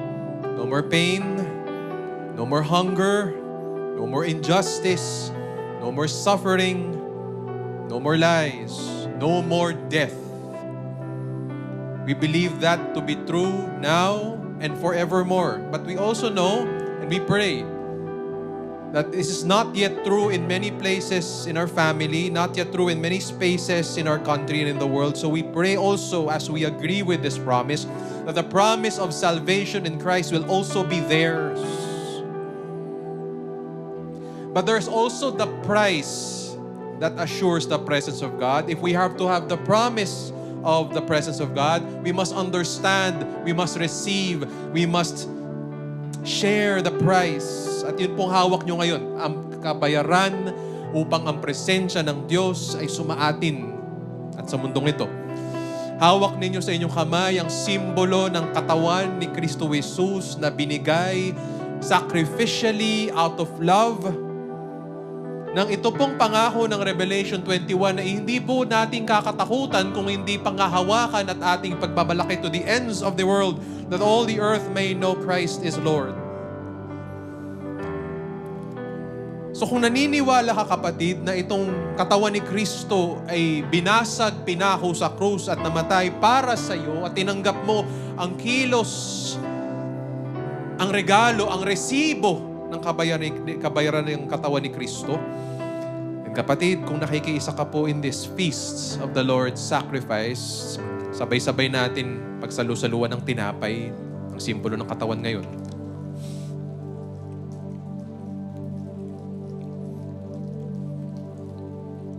no more pain, no more hunger, no more injustice, no more suffering, no more lies, no more death. We believe that to be true now and forevermore. But we also know and we pray that this is not yet true in many places in our family, not yet true in many spaces in our country and in the world. So we pray also, as we agree with this promise, that the promise of salvation in Christ will also be theirs. But there's also the price that assures the presence of God. If we have to have the promise of the presence of God, we must understand, we must receive, we must share the price. At yun pong hawak nyo ngayon, ang kabayaran upang ang presensya ng Diyos ay sumaatin at sa mundong ito. Hawak ninyo sa inyong kamay ang simbolo ng katawan ni Kristo Jesus na binigay sacrificially out of love. Nang ito pong pangako ng Revelation 21 na hindi po natin kakatakutan kung hindi pangahawakan at ating pagbabalaki to the ends of the world, that all the earth may know Christ is Lord. So kung naniniwala ka, kapatid, na itong katawan ni Kristo ay binasag, pinako sa krus at namatay para sa iyo at tinanggap mo ang kilos, ang regalo, ang resibo ng kabayaran ng katawan ni Kristo. And kapatid, kung nakikiisa ka po in this feast of the Lord's sacrifice, sabay-sabay natin pagsalu-saluan ng tinapay, ang simbolo ng katawan ngayon.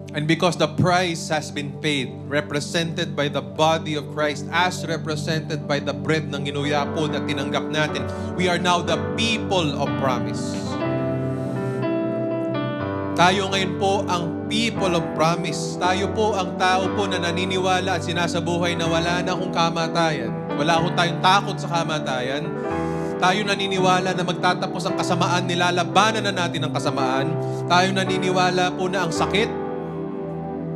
And because the price has been paid, represented by the body of Christ, as represented by the bread ng ginuyapon na tinanggap natin, we are now the people of promise. Tayo ngayon po ang people of promise. Tayo po ang tao po na naniniwala at sinasabuhay na wala na akong kamatayan. Wala akong tayong takot sa kamatayan. Tayo naniniwala na magtatapos ang kasamaan, nilalabanan na natin ang kasamaan. Tayo naniniwala po na ang sakit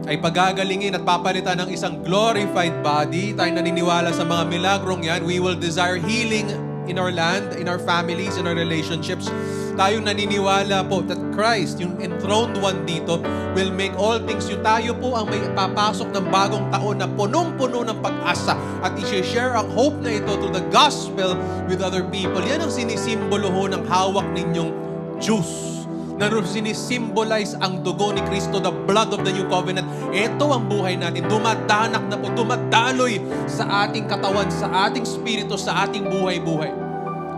ay pagagalingin at papalitan ng isang glorified body. Tayo naniniwala sa mga milagrong yan. We will desire healing in our land, in our families, in our relationships. Tayo naniniwala po that Christ, yung enthroned one dito, will make all things new. Tayo po ang may papasok ng bagong taon na punong-puno ng pag-asa at i-share ang hope na ito to the gospel with other people. Yan ang sinisimbolo ho ng hawak ninyong juice. Na sinisimbolize ang dugo ni Kristo, the blood of the new covenant. Ito ang buhay natin. Dumadanak na po, dumadaloy sa ating katawan, sa ating spirito, sa ating buhay-buhay.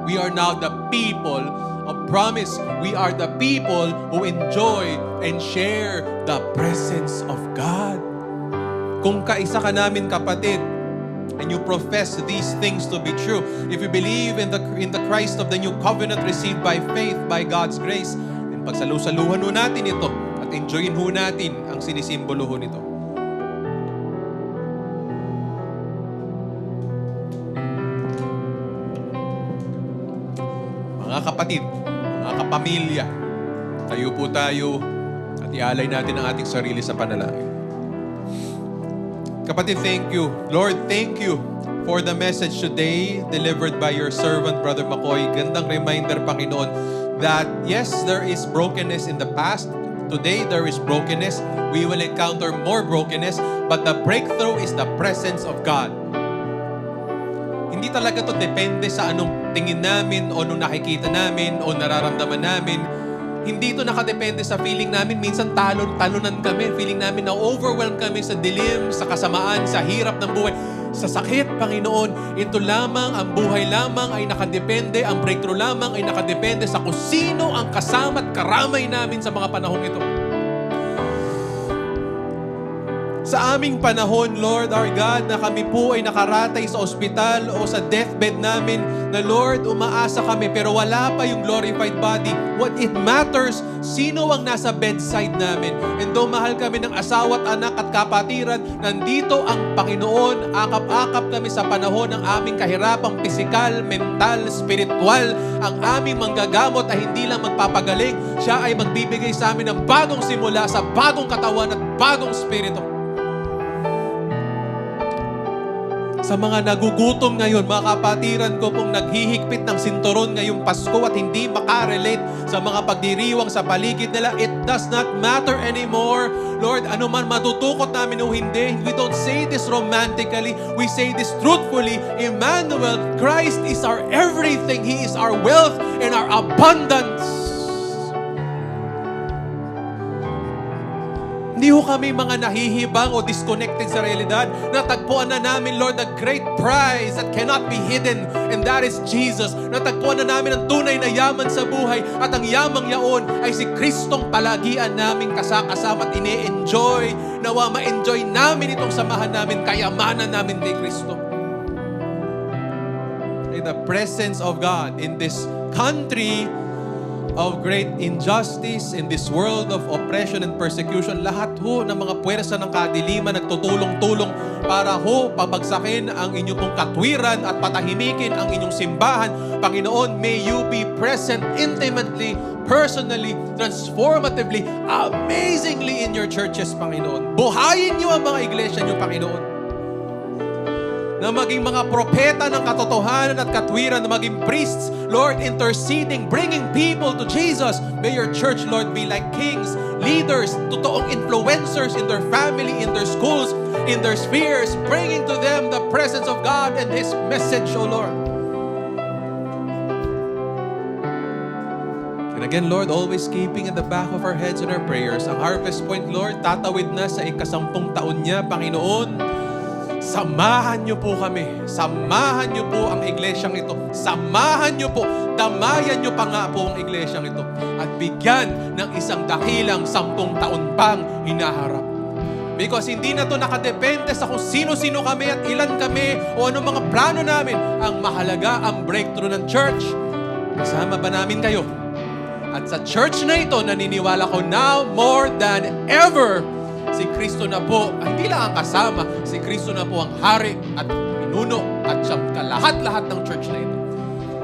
We are now the people of promise. We are the people who enjoy and share the presence of God. Kung kaisa ka namin, kapatid, and you profess these things to be true, if you believe in the Christ of the new covenant received by faith, by God's grace, pagsalu-saluhan ho natin ito at enjoyin ho natin ang sinisimbolo ho nito. Mga kapatid, mga kapamilya, tayo po tayo at ialay natin ang ating sarili sa panalangin. Kapatid, thank you. Lord, thank you for the message today delivered by your servant, Brother Makoy. Gandang reminder, Panginoon, that yes, there is brokenness in the past. Today, there is brokenness. We will encounter more brokenness, but the breakthrough is the presence of God. Hindi talaga to depende sa anong tingin namin o nung nakikita namin o nararamdaman namin. Hindi ito nakadepende sa feeling namin. Minsan talunan kami. Feeling namin na overwhelmed kami sa dilim, sa kasamaan, sa hirap ng buhay. sa sakit, Panginoon. Ito lamang, ang buhay lamang ay nakadepende, ang breakthrough lamang ay nakadepende sa kung sino ang kasama at karamay namin sa mga panahong ito. Sa aming panahon, Lord our God, na kami po ay nakaratay sa ospital o sa deathbed namin, na Lord, umaasa kami pero wala pa yung glorified body. What it matters, sino ang nasa bedside namin. And though mahal kami ng asawa at anak at kapatiran, nandito ang Panginoon, akap-akap kami sa panahon ng aming kahirapang pisikal, mental, spiritual. Ang aming manggagamot ay hindi lang magpapagaling, siya ay magbibigay sa amin ng bagong simula sa bagong katawan at bagong spirito. Sa mga nagugutom ngayon, mga kapatiran ko pong naghihigpit ng sinturon ngayong Pasko at hindi makarelate sa mga pagdiriwang sa paligid nila, it does not matter anymore. Lord, ano man matutukot namin o hindi, we don't say this romantically, we say this truthfully. Emmanuel, Christ is our everything. He is our wealth and our abundance. Hindi ho kami mga nahihibang o disconnected sa realidad. Natagpuan na namin, Lord, the great prize that cannot be hidden, and that is Jesus. Natagpuan na namin ang tunay na yaman sa buhay, at ang yamang yaon ay si Kristong palagian namin kasakasama at ine-enjoy. Nawa ma-enjoy namin itong samahan namin, kayamanan namin kay Kristo. In the presence of God in this country of great injustice, in this world of oppression and persecution, lahat ho ng mga puwersa ng kadiliman nagtutulong-tulong para ho pabagsakin ang inyong pong katwiran at patahimikin ang inyong simbahan. Panginoon, may you be present intimately, personally, transformatively, amazingly in your churches, Panginoon. Buhayin niyo ang mga iglesia niyo, Panginoon, na maging mga propeta ng katotohanan at katwiran, na maging priests, Lord, interceding, bringing people to Jesus. May your church, Lord, be like kings, leaders, totoong influencers in their family, in their schools, in their spheres, bringing to them the presence of God and His message, O Lord. And again, Lord, always keeping in the back of our heads and our prayers, ang Harvest Point, Lord, tatawid na sa ika-10 taon niya, Panginoon. Samahan niyo po kami. Samahan niyo po ang iglesyang ito. Samahan niyo po. Damayan niyo pa nga po ang iglesyang ito. At bigyan ng isang dakilang 10 taon pang hinaharap. Because hindi na to nakadepende sa kung sino-sino kami at ilan kami o anong mga plano namin. Ang mahalaga, ang breakthrough ng church. Kasama ba namin kayo? At sa church na ito, naniniwala ko now more than ever, si Kristo na po, hindi lang ang kasama, si Kristo na po ang hari at pinuno at siyang kalahat-lahat ng church na ito.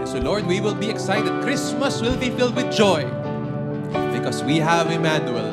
And so Lord, we will be excited. Christmas will be filled with joy because we have Emmanuel.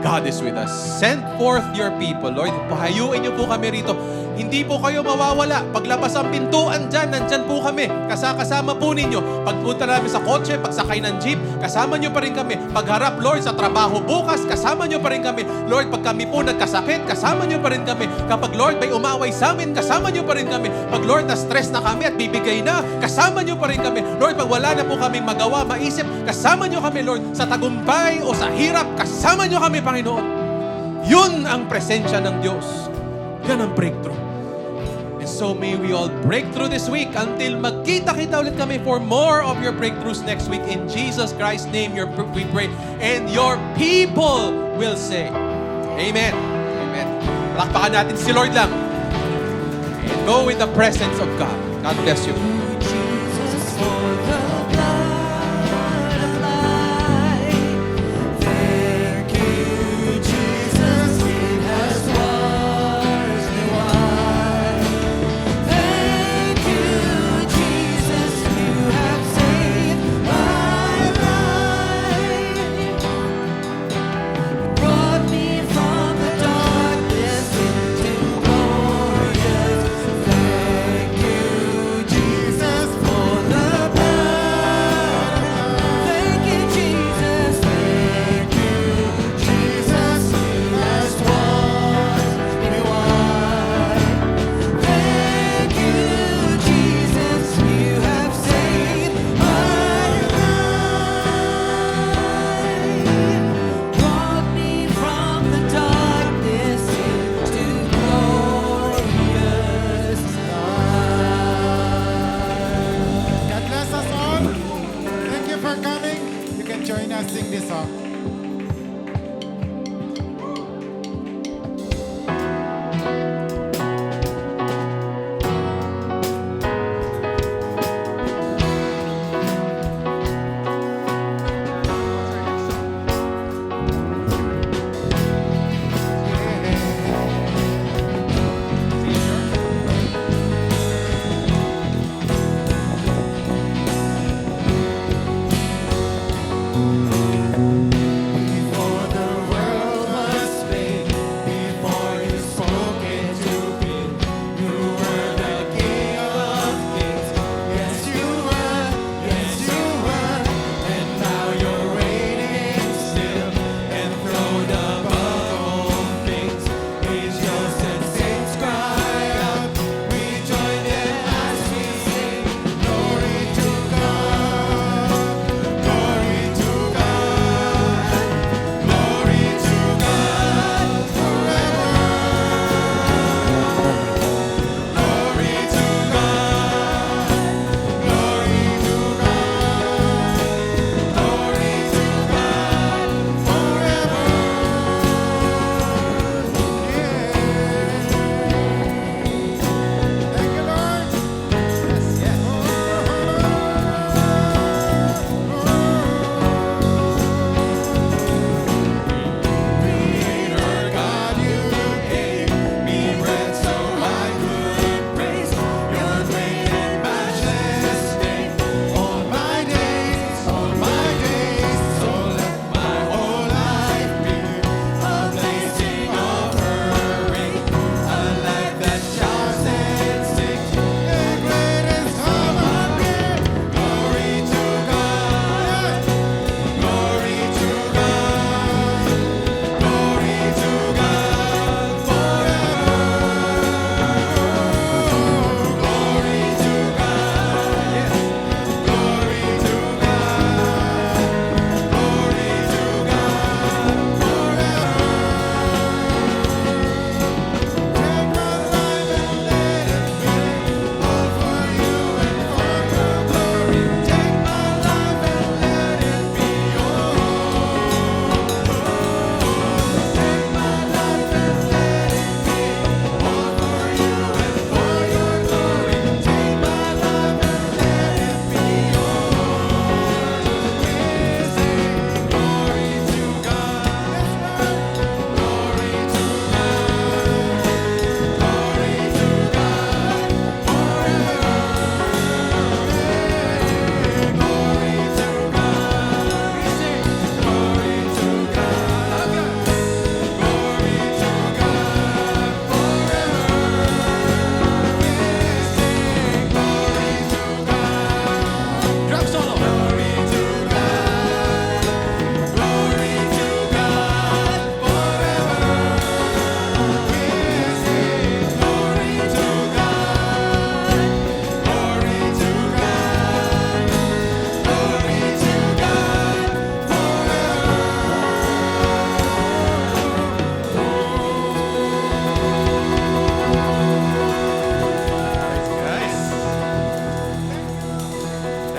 God is with us. Send forth your people. Lord, pahayuin niyo po kami rito. Hindi po kayo mawawala. Paglabas ang pintuan dyan, nandyan po kami. Kasama po ninyo. Pagpunta namin sa kotse, pagsakay ng jeep, kasama nyo pa rin kami. Pagharap, Lord, sa trabaho bukas, kasama nyo pa rin kami. Lord, pag kami po nagkasakit, kasama nyo pa rin kami. Kapag, Lord, may umaway sa amin, kasama nyo pa rin kami. Pag, Lord, na-stress na kami at bibigay na, kasama nyo pa rin kami. Lord, pag wala na po kaming magawa, maisip, kasama nyo kami, Lord. Sa tagumpay o sa hirap, kasama nyo kami, Panginoon. Yun ang presensya ng Diyos. Yan ang breakthrough. And so may we all break through this week until magkita-kita ulit kami for more of your breakthroughs next week. In Jesus Christ's name we pray. And your people will say, Amen. Amen. Palakpakan natin si Lord lang. And go with the presence of God. God bless you. Jesus, for the blood of life. Thank you, Jesus, it has washed me white. Thank you, Jesus, you have saved my life. Brought me from the darkness into glorious. Thank you, Jesus, for the blood.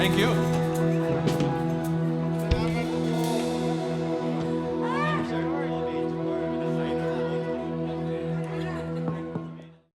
Thank you.